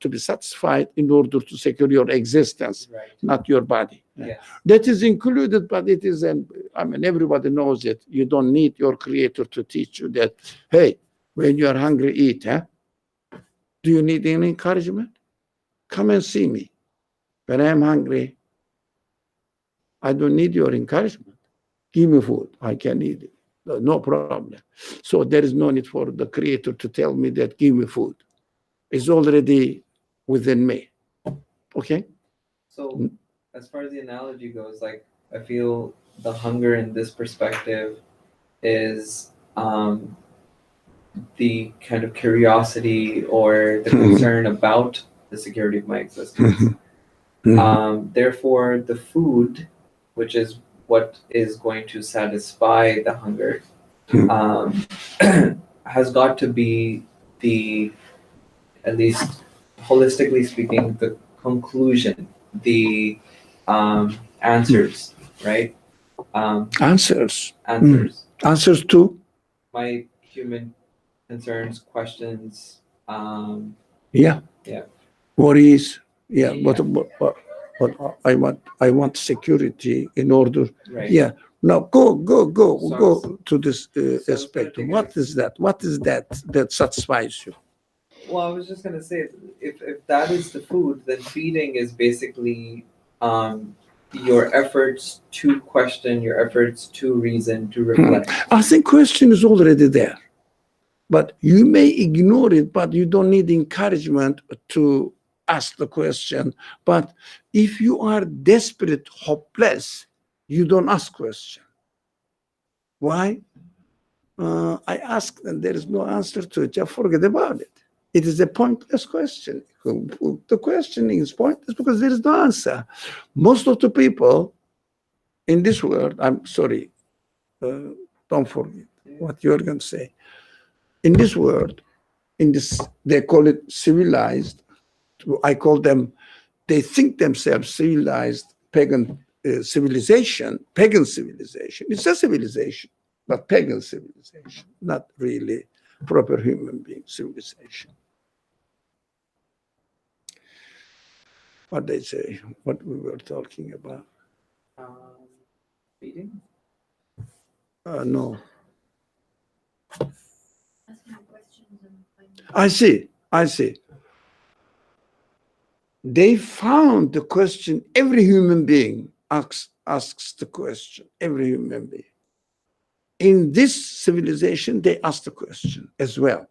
to be satisfied in order to secure your existence, Right. not your body. Yes. That is included, but it is, everybody knows it. You don't need your creator to teach you that, hey, when you are hungry, eat, huh? Do you need any encouragement? Come and see me. When I am hungry, I don't need your encouragement. Give me food. I can eat it. No problem. So there is no need for the creator to tell me that give me food. It's already within me. Okay? So as far as the analogy goes, like I feel the hunger in this perspective is the kind of curiosity or the concern about the security of my existence. Therefore, the food, which is what is going to satisfy the hunger, has got to be the, at least holistically speaking, the conclusion, the answers, right? Answers. Answers. Answers to? My human concerns, questions. Yeah. Yeah. Worries. Yeah. Yeah. But I want security in order. Right. Yeah. Now go So to this so aspect. take What is that? What is that satisfies you? Well, I was just gonna say, if that is the food, then feeding is basically your efforts to question, your efforts to reason, to reflect. I think question is already there, but you may ignore it, but you don't need encouragement to ask the question. But if you are desperate, hopeless, you don't ask question. Why? I asked and there is no answer to it. Just forget about it. It is a pointless question. The questioning is pointless because there is no answer. Most of the people in this world, I'm sorry, don't forget what you're going to say. In this world, in this, they call it civilized. I call them, they think themselves civilized pagan civilization, pagan civilization. It's a civilization, but pagan civilization, not really proper human being civilization. What they say, what we were talking about. Feeding? No. Asking questions and finding I see. They found the question, every human being asks the question, every human being. In this civilization, they ask the question as well.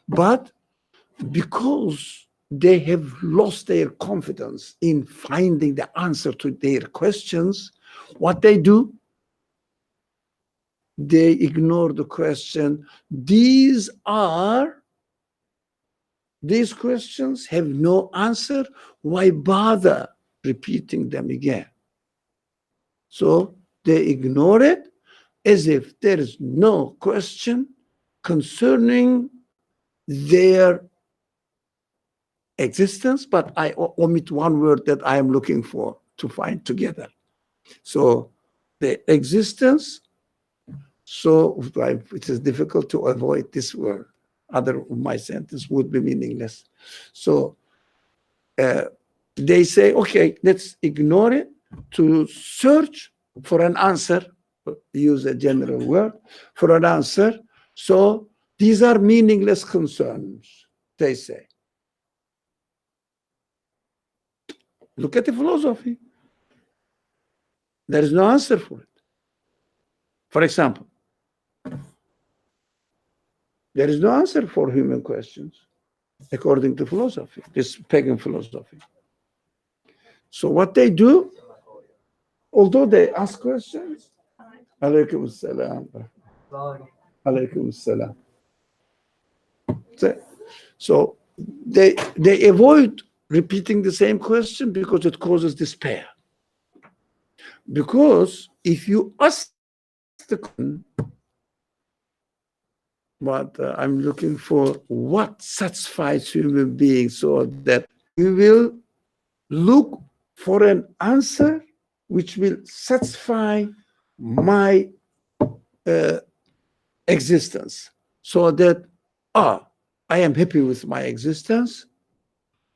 But because they have lost their confidence in finding the answer to their questions, what they do? They ignore the question. These questions have no answer. Why bother repeating them again? So they ignore it as if there is no question concerning their existence, but I omit one word that I am looking for to find together. So the existence, so it is difficult to avoid this word. Other my sentence would be meaningless. So they say, okay, let's ignore it to search for an answer, use a general word, for an answer. So these are meaningless concerns, they say. Look at the philosophy. There is no answer for it. For example, There is no answer for human questions, according to philosophy, this pagan philosophy. So what they do, although they ask questions, alaykum salam, alaykum salam. So they avoid repeating the same question because it causes despair. Because if you ask the question, but I'm looking for what satisfies human beings, so that we will look for an answer which will satisfy my existence, so that I am happy with my existence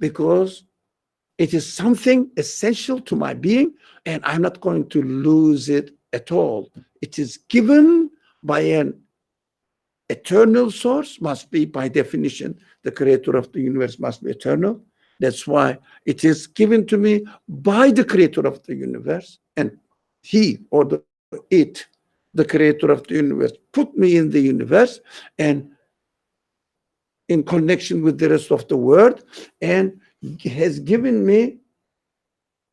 because it is something essential to my being and I'm not going to lose it at all. It is given by an eternal source, must be by definition, the creator of the universe must be eternal. That's why it is given to me by the creator of the universe, and he or the creator of the universe, put me in the universe and in connection with the rest of the world, and has given me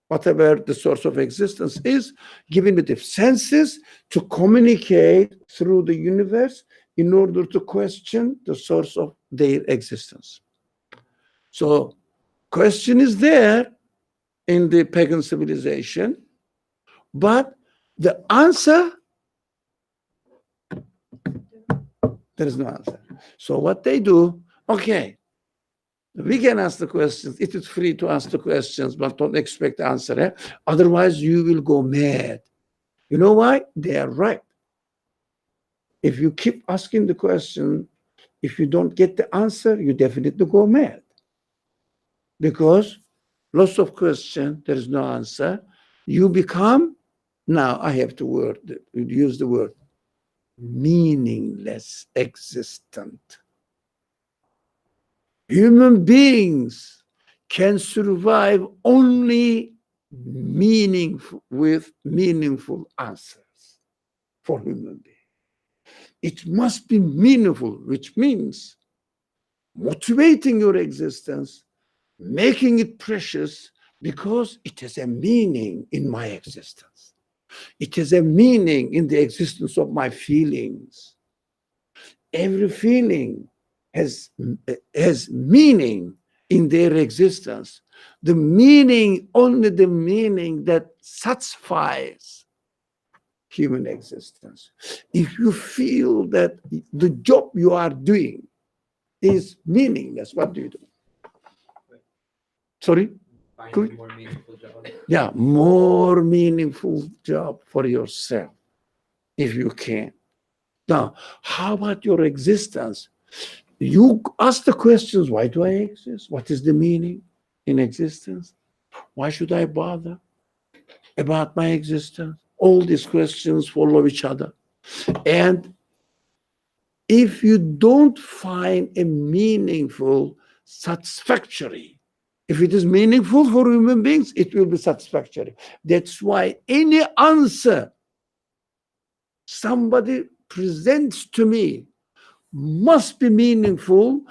whatever the source of existence is, given me the senses to communicate through the universe in order to question the source of their existence. So question is there in the pagan civilization, but the answer, there is no answer. So what they do, okay, we can ask the questions. It is free to ask the questions, but don't expect the answer. Eh? Otherwise, you will go mad. You know why? They are right. If you keep asking the question, if you don't get the answer, you definitely go mad. Because lots of questions, there is no answer. You become, now I have to use the word, meaningless existent. Human beings can survive only with meaningful answers for human beings. It must be meaningful, which means motivating your existence, making it precious, because it has a meaning in my existence. It has a meaning in the existence of my feelings. Every feeling has meaning in their existence. The meaning, only the meaning that satisfies human existence. If you feel that the job you are doing is meaningless, what do you do? Sorry? Find a more meaningful job. Yeah, more meaningful job for yourself, if you can. Now, how about your existence? You ask the questions, why do I exist? What is the meaning in existence? Why should I bother about my existence? All these questions follow each other. And if you don't find a meaningful, satisfactory, if it is meaningful for human beings, it will be satisfactory. That's why any answer somebody presents to me must be meaningful.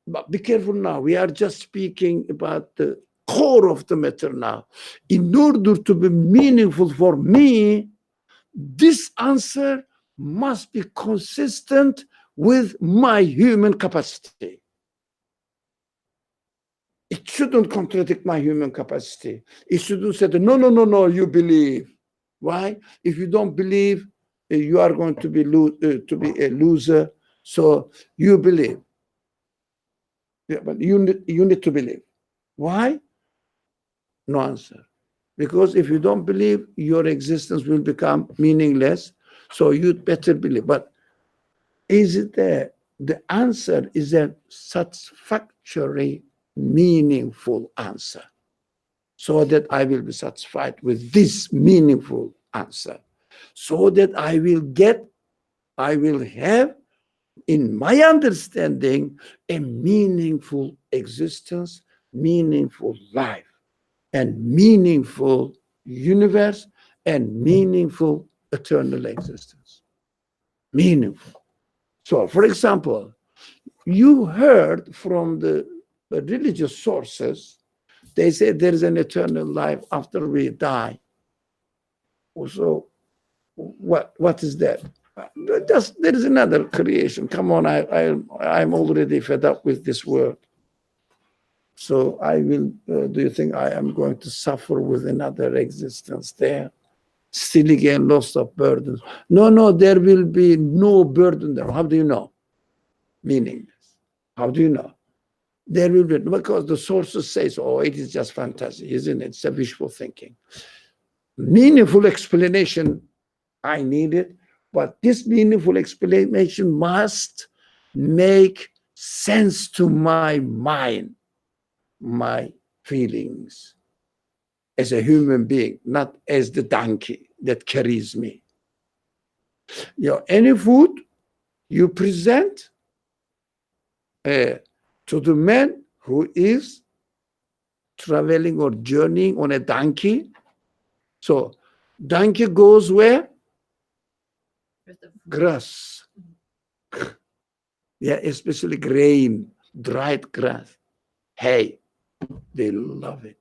But be careful now. We are just speaking about the core of the matter now. In order to be meaningful for me, this answer must be consistent with my human capacity. It shouldn't contradict my human capacity. It shouldn't say, no, you believe. Why? If you don't believe, you are going to be a loser. So you believe. Yeah, but you need to believe. Why? No answer. Because if you don't believe, your existence will become meaningless. So you'd better believe. But is it there? The answer is a satisfactory, meaningful answer, so that I will be satisfied with this meaningful answer, so that I will have, in my understanding, a meaningful existence, meaningful life, and meaningful universe, and meaningful eternal existence. Meaningful. So, for example, you heard from the religious sources, they say there is an eternal life after we die. So what is that? Just there is another creation. Come on, I'm already fed up with this world. So I will. Do you think I am going to suffer with another existence there? Still again, loss of burdens. No, there will be no burden there. How do you know? Meaningless. How do you know? There will be, because the sources say, oh, it is just fantasy, isn't it? It's a wishful thinking. Meaningful explanation, I need it, but this meaningful explanation must make sense to my mind, my feelings as a human being, not as the donkey that carries me. Any food you present to the man who is traveling or journeying on a donkey. So donkey goes where? Grass. Yeah, especially grain, dried grass. Hey, they love it.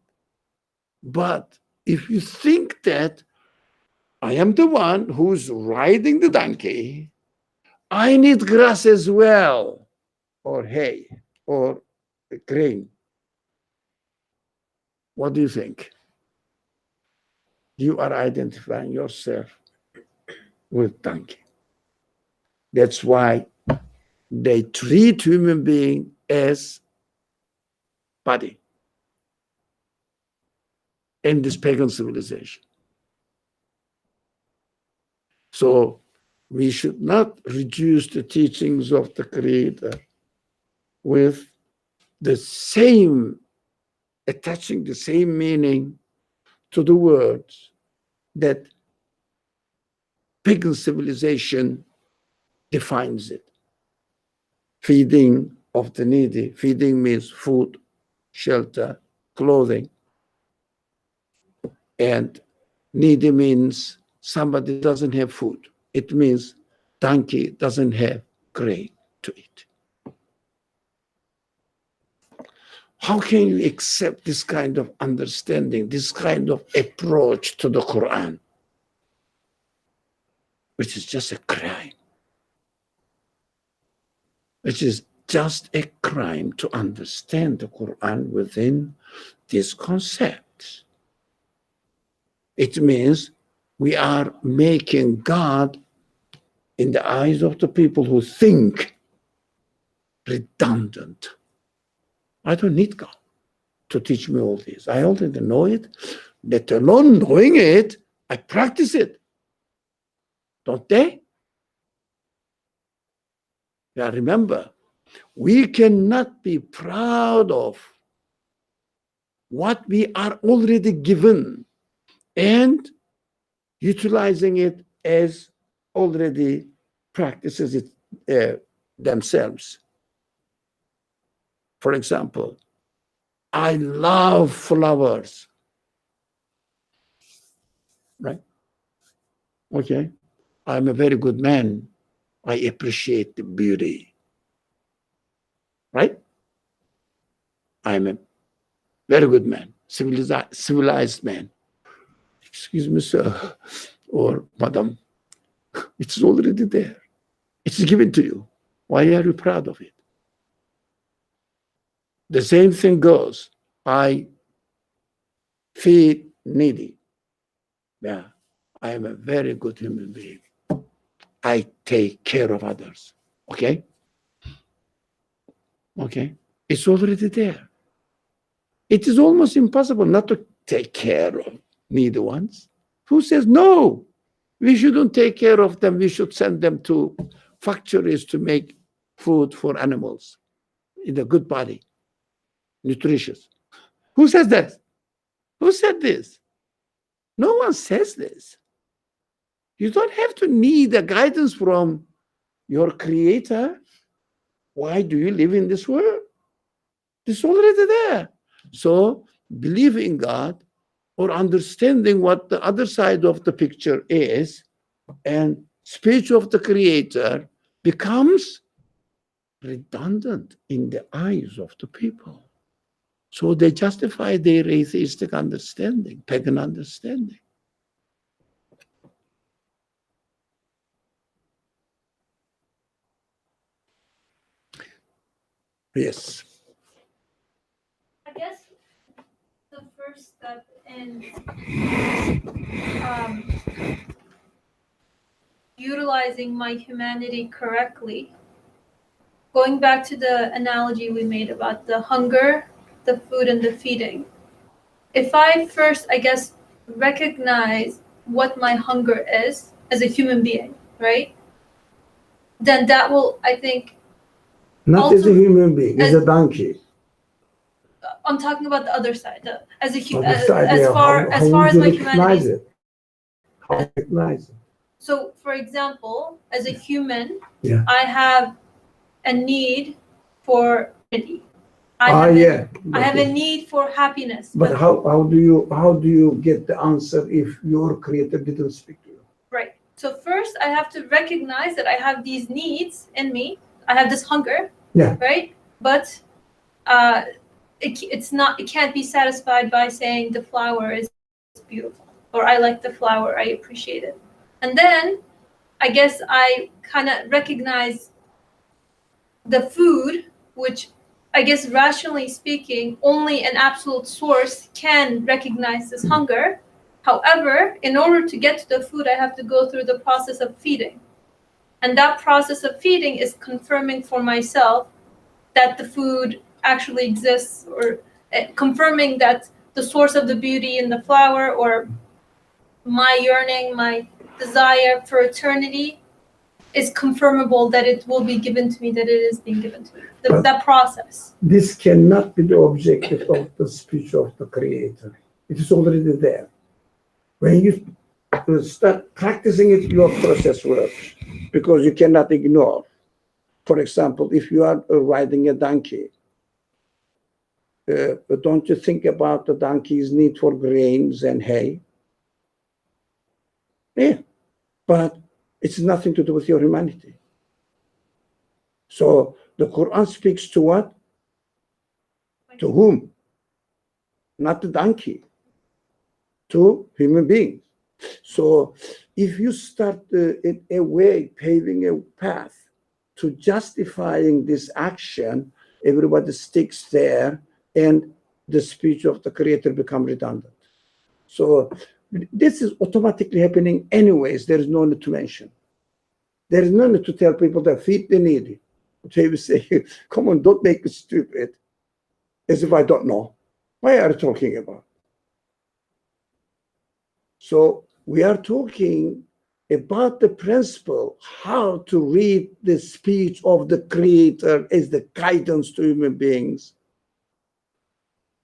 But if you think that I am the one who's riding the donkey, I need grass as well, or hay, or grain. What do you think? You are identifying yourself with donkey. That's why they treat human being as body in this pagan civilization. So we should not reduce the teachings of the Creator with the same, attaching the same meaning to the words that pagan civilization defines it. Feeding of the needy. Feeding means food, shelter, clothing. And needy means somebody doesn't have food. It means donkey doesn't have grain to eat. How can you accept this kind of understanding, this kind of approach to the Quran, which is just a crime? Which is just a crime to understand the Quran within these concepts. It means we are making God, in the eyes of the people who think, redundant. I don't need God to teach me all this. I already know it. Let alone knowing it, I practice it. Don't they? Yeah, remember, we cannot be proud of what we are already given and utilizing it as already practices it themselves. For example, I love flowers, right? Okay, I'm a very good man. I appreciate the beauty, right? I'm a very good man, civilized man. Excuse me, sir, or madam, it's already there. It's given to you. Why are you proud of it? The same thing goes. I feed needy. Yeah, I am a very good human being. I take care of others. Okay? Okay? It's already there. It is almost impossible not to take care of needy ones. Who says no? We shouldn't take care of them. We should send them to factories to make food for animals in a good body, nutritious. Who says that? Who said this? No one says this. You don't have to need a guidance from your creator. Why do you live in this world? It's already there. So believe in God or understanding what the other side of the picture is and speech of the creator becomes redundant in the eyes of the people. So they justify their atheistic understanding, pagan understanding. Yes. I guess the first step in utilizing my humanity correctly, going back to the analogy we made about the hunger, the food, and the feeding. If I first, I guess, recognize what my hunger is as a human being, right? Then that will, I think, Not as a also, human being, as a donkey. I'm talking about the other side, as a Other side, as yeah. far How as far would as you my recognize humanity. it? How would you recognize it? So, for example, as a human, Yeah. I have a need for unity. I have a need for happiness. But how do you get the answer if your creator didn't speak to you? Right. So first, I have to recognize that I have these needs in me. I have this hunger. Yeah. Right. But it can't be satisfied by saying the flower is beautiful or I like the flower, I appreciate it. And then I guess I kind of recognize the food, which I guess rationally speaking, only an absolute source can recognize this hunger. However, in order to get to the food, I have to go through the process of feeding. And that process of feeding is confirming for myself that the food actually exists, or confirming that the source of the beauty in the flower, or my yearning, my desire for eternity is confirmable, that it will be given to me, that it is being given to me. That process. This cannot be the objective of the speech of the creator. It is already there. When you start practicing it, your process works, because you cannot ignore. For example, if you are riding a donkey, don't you think about the donkey's need for grains and hay? Yeah, but it's nothing to do with your humanity. So the Quran speaks to what? To whom? Not the donkey, to human beings. So if you start in a way paving a path to justifying this action, everybody sticks there and the speech of the creator become redundant. So this is automatically happening anyways. There is no need to mention. There is no need to tell people that feed the needy. They will say, come on, don't make it stupid, as if I don't know. Why are you talking about? So we are talking about the principle, how to read the speech of the creator as the guidance to human beings,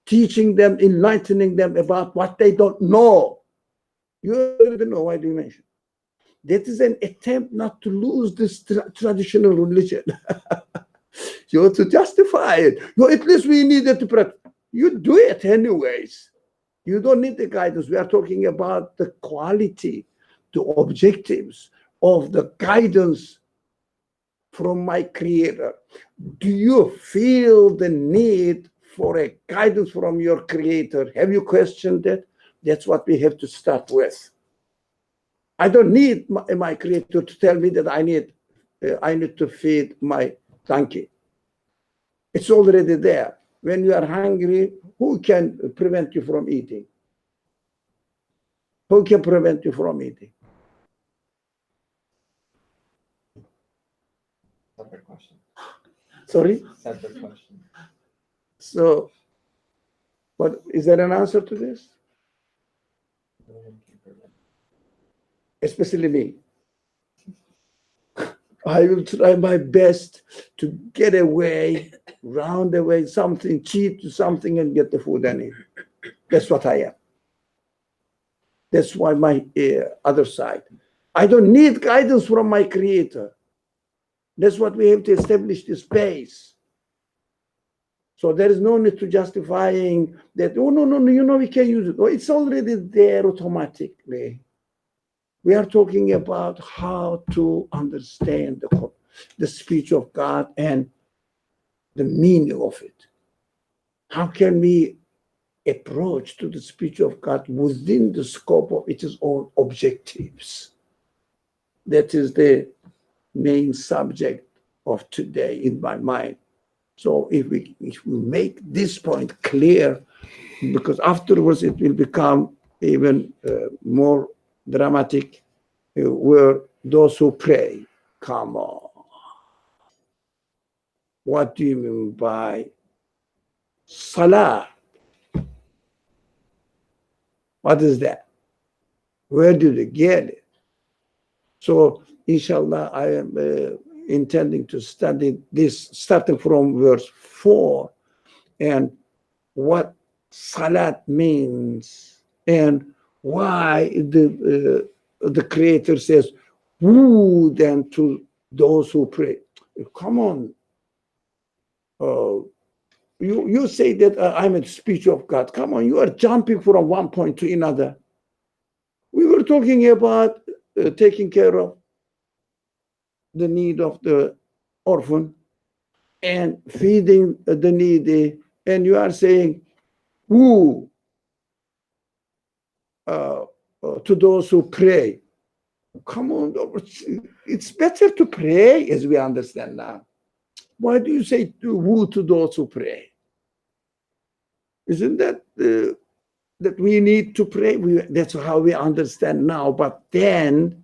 teaching them, enlightening them about what they don't know. You already know, why do you mention? That is an attempt not to lose this traditional religion. You have to justify it. No, at least we needed to practice. You do it anyways. You don't need the guidance. We are talking about the quality, the objectives of the guidance from my creator. Do you feel the need for a guidance from your creator? Have you questioned it? That's what we have to start with. I don't need my creator to tell me that I need to feed my donkey. It's already there. When you are hungry, who can prevent you from eating? Who can prevent you from eating? Separate question. Sorry? Separate question. So, what is there an answer to this? Especially me. I will try my best to get away, round away something, cheat to something and get the food I need. That's what I am. That's why my other side. I don't need guidance from my creator. That's what we have to establish this base. So there is no need to justifying that, oh, no, we can use it. Oh, it's already there automatically. We are talking about how to understand the speech of God and the meaning of it. How can we approach to the speech of God within the scope of its own objectives? That is the main subject of today in my mind. So if we make this point clear, because afterwards it will become even more dramatic, where those who pray, come on. What do you mean by salah? What is that? Where do they get it? So, inshallah, I am intending to study this starting from verse 4 and what salat means and why the Creator says, woo then to those who pray. Come on. You say that I'm a speech of God. Come on, you are jumping from one point to another. We were talking about taking care of the need of the orphan and feeding the needy, and you are saying, woo, to those who pray. Come on, it's better to pray, as we understand now. Why do you say woo to those who pray? Isn't that that we need to pray? That's how we understand now. But then,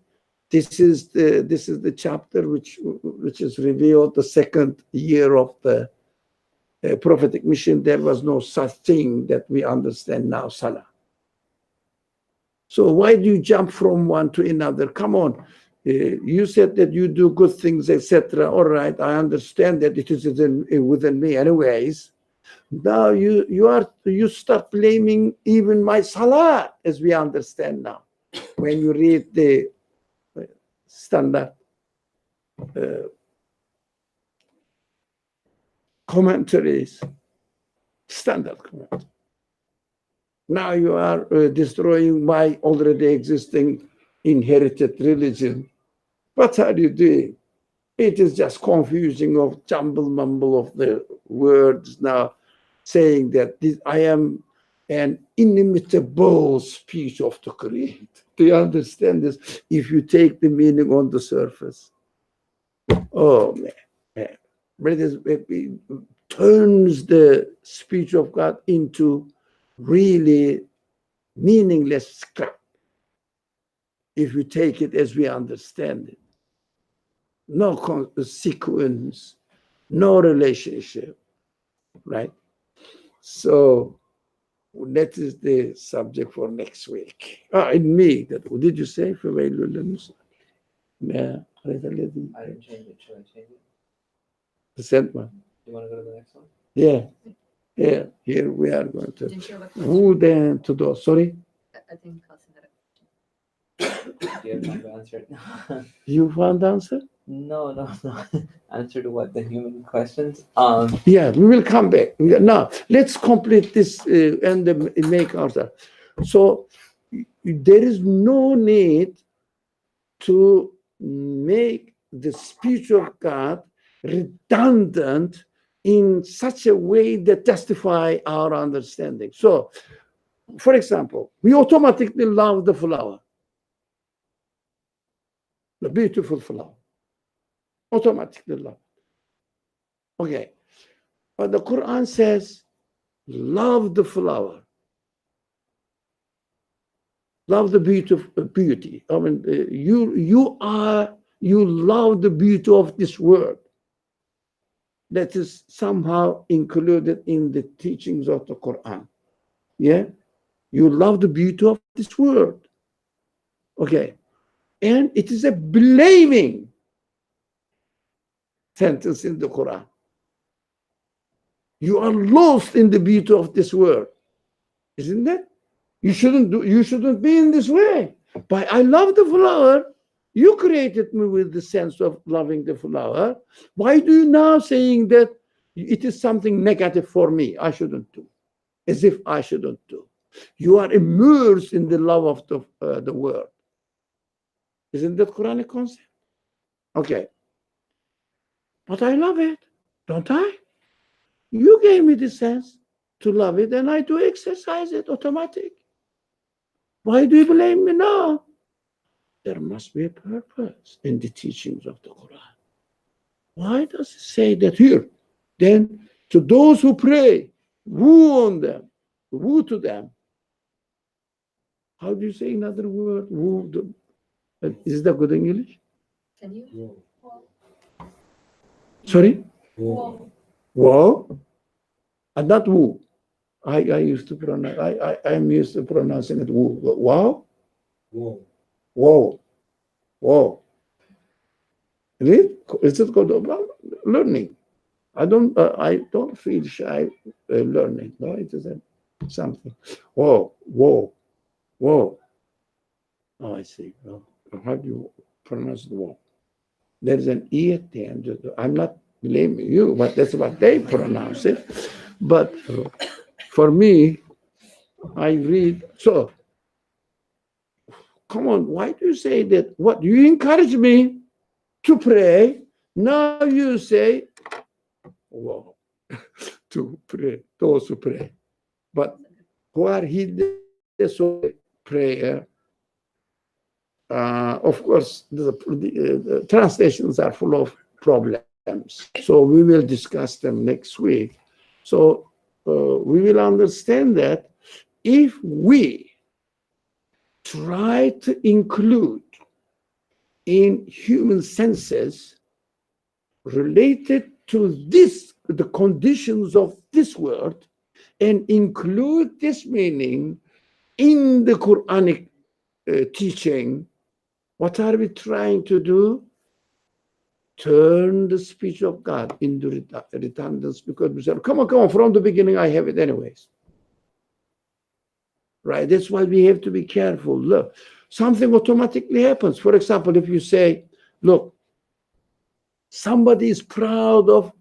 this is the chapter which is revealed the second year of the prophetic mission. There was no such thing that we understand now, salah. So why do you jump from one to another? Come on. You said that you do good things, etc. All right, I understand that it is within me anyways. Now you start blaming even my salah, as we understand now. When you read the standard commentaries, standard commentaries. Now you are destroying my already existing inherited religion. What are you doing? It is just confusing of jumble mumble of the words now, saying that I am an inimitable speech of the Creator. Do you understand this? If you take the meaning on the surface. Oh man. But it turns the speech of God into really meaningless scrap if you take it as we understand it. No sequence, no relationship, right? So that is the subject for next week. In me, what did you say? Yeah, I didn't change it. Should I change it? the sent one. You want to go to the next one? Yeah. Yeah, here we are going to. Didn't you have a question? Who then to those? Sorry? I think Hassan had a question. Do you have time to answer it? You found the answer? No. Answer to what? The human questions? Yeah, we will come back. Now, let's complete this and make answer. So, there is no need to make the speech of God redundant in such a way that justify our understanding. So, for example, we automatically love the flower, the beautiful flower. Automatically love. Okay. But the Quran says, love the flower. Love the beauty. I mean, you love the beauty of this world. That is somehow included in the teachings of the Quran. Yeah? You love the beauty of this world. Okay. And it is a blaming sentence in the Quran. You are lost in the beauty of this world. Isn't that? You shouldn't be in this way. But I love the flower. You created me with the sense of loving the flower. Why do you now saying that it is something negative for me? I shouldn't do. As if I shouldn't do. You are immersed in the love of the world. Isn't that Quranic concept? Okay. But I love it, don't I? You gave me the sense to love it, and I do exercise it automatic. Why do you blame me now? There must be a purpose in the teachings of the Quran. Why does it say that here? Then to those who pray, woo on them, woo to them. How do you say another word? Woo. Is that good English? Can you? Sorry? Whoa. Whoa? And not woo. I used to pronounce, I'm used to pronouncing it woo. Wow? Whoa. Whoa. Whoa. Is it called learning? I don't feel shy learning. No, it isn't something. Whoa, whoa, whoa. Oh, I see. Well, how do you pronounce the whoa? There's an E at the end. I'm not blaming you, but that's what they pronounce it. But for me, I read, so come on, why do you say that? What, you encourage me to pray? Now you say, whoa, to pray, those who pray. But who are hidden so prayer? Of course, the translations are full of problems. So we will discuss them next week. So we will understand that if we try to include in human senses related to this, the conditions of this world, and include this meaning in the Quranic teaching, what are we trying to do? Turn the speech of God into redundance, because we say, come on, from the beginning I have it anyways. Right? That's why we have to be careful. Look, something automatically happens. For example, if you say, look, somebody is proud of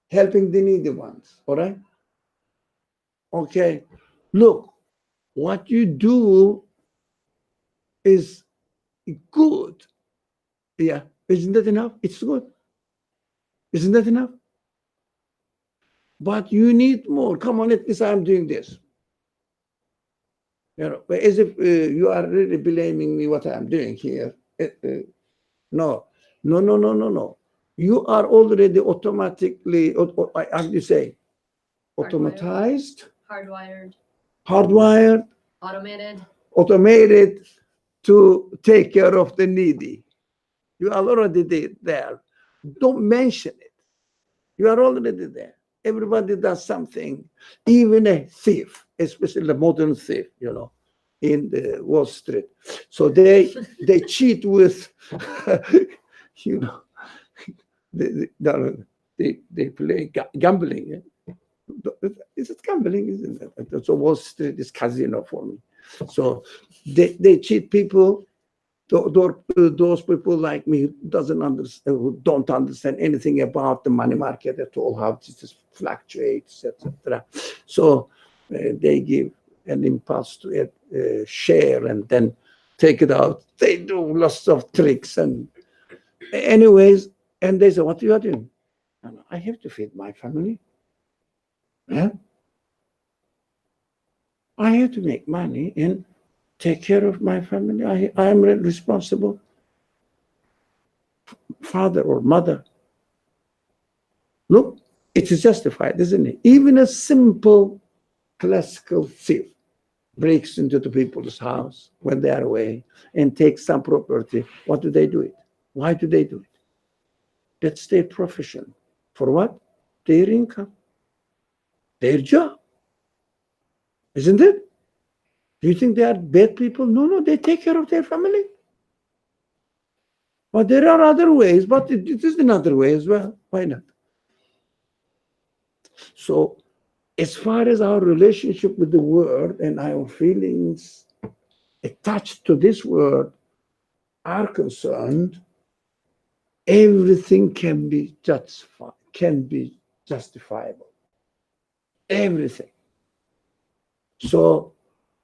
helping the needy ones, all right? Okay, look, what you do is good. Yeah, isn't that enough? It's good. Isn't that enough? But you need more. Come on, at least I'm doing this. You know, as if you are really blaming me what I'm doing here. No. You are already automatically, how do you say, automatized, hardwired, automated to take care of the needy. You are already there. Don't mention it. You are already there. Everybody does something, even a thief, especially the modern thief, you know, in the Wall Street. So they cheat with, you know, they play gambling. Is it gambling? Isn't it? So Wall Street is casino for me. So they cheat people. Those people like me who don't understand anything about the money market at all, how it just fluctuates, etc. So they give an impulse to share and then take it out. They do lots of tricks and anyways, and they say, what you are doing? I have to feed my family. Yeah? I have to make money and take care of my family. I am responsible father or mother. Look, it is justified, isn't it? Even a simple classical thief breaks into the people's house when they are away and takes some property. What do they do it? Why do they do it? That's their profession. For what? Their income, their job. Isn't it? Do you think they are bad people? No, they take care of their family. But there are other ways, but it is another way as well. Why not? So, as far as our relationship with the word and our feelings attached to this word are concerned, everything can be justifiable. Everything. So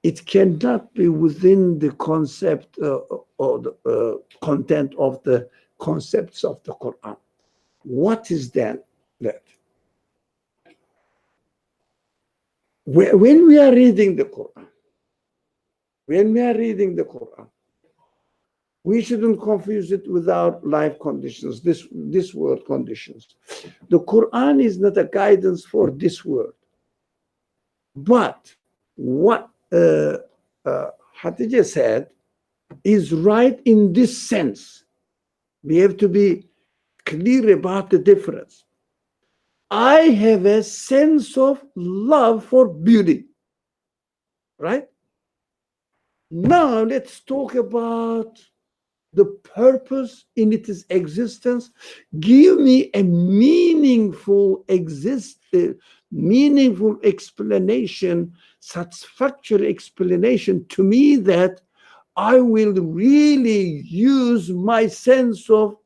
it cannot be within the concept or the content of the concepts of the Quran. What is then that? When we are reading the Quran, we shouldn't confuse it with our life conditions, this world conditions. The Quran is not a guidance for this world. But what Hatija said is right in this sense. We have to be clear about the difference. I have a sense of love for beauty, right? Now let's talk about the purpose in its existence. Give me a meaningful explanation, satisfactory explanation to me that I will really use my sense of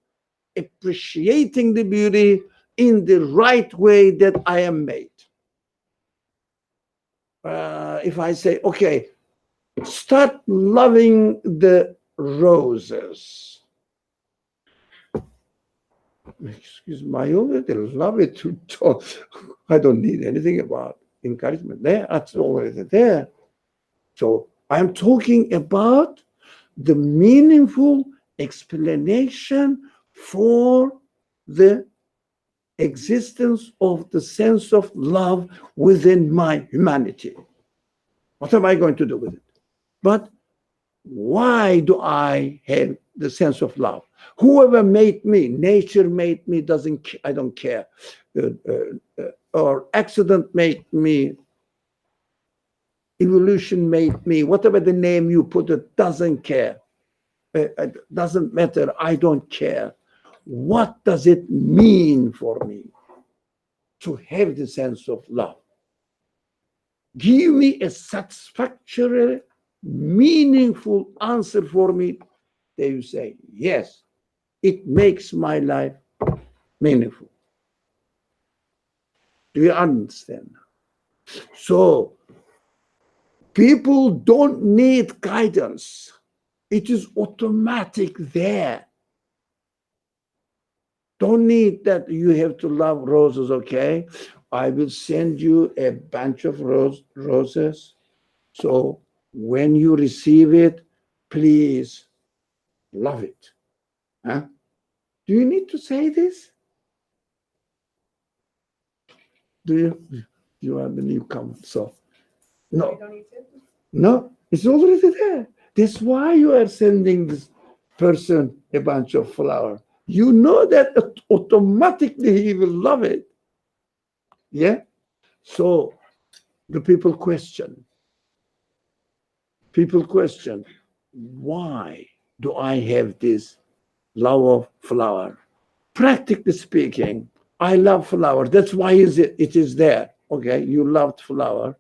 appreciating the beauty in the right way that I am made. If I say, okay, start loving the roses. Excuse me, I already love it to talk. I don't need anything about encouragement there. That's already there. So I'm talking about the meaningful explanation for the existence of the sense of love within my humanity. What am I going to do with it? But why do I have the sense of love? Whoever made me, nature made me, I don't care. Or accident made me, evolution made me, whatever the name you put it, doesn't care. It doesn't matter, I don't care. What does it mean for me to have the sense of love? Give me a satisfactory, meaningful answer for me. They will say, yes, it makes my life meaningful. Do you understand? So, people don't need guidance. It is automatic there. Don't need that you have to love roses, okay? I will send you a bunch of roses. So when you receive it, please love it. Huh? Do you need to say this? Do you are the newcomer? So no. No, it's already there. That's why you are sending this person a bunch of flowers. You know that automatically he will love it. Yeah? So the people question. Why do I have this love of flower? Practically speaking, I love flower. That's why it is there. Okay, you loved flower.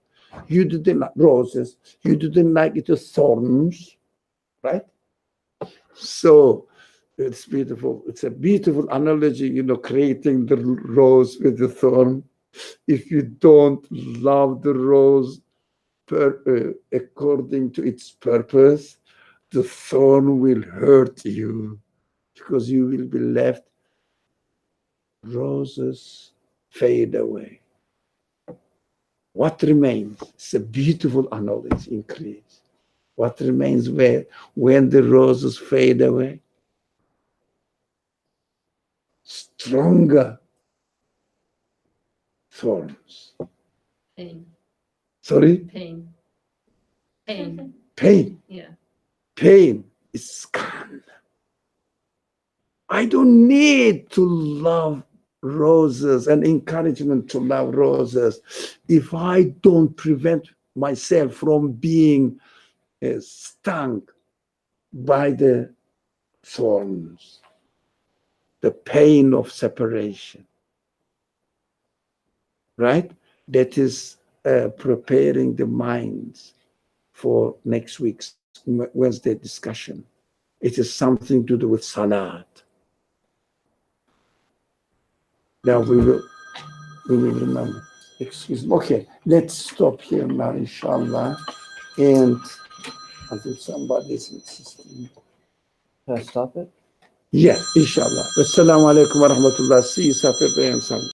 You didn't like roses. You didn't like it with thorns, right? So it's beautiful. It's a beautiful analogy, creating the rose with the thorn. If you don't love the rose according to its purpose, the thorn will hurt you because you will be left. Roses fade away. What remains? It's a beautiful analogy in Crete. What remains when the roses fade away? Stronger thorns. Pain. Sorry? Pain. Yeah. Pain is scan. I don't need to love roses and encouragement to love roses if I don't prevent myself from being stung by the thorns, the pain of separation, right? That is preparing the minds for next week's Wednesday discussion. It is something to do with salat. Now we will remember. Excuse me. Okay, let's stop here now, inshallah. And until somebody is insisting. Can I stop it? Yeah, inshallah. Assalamu alaikum wa rahmatullah. See you Saturday and Sunday.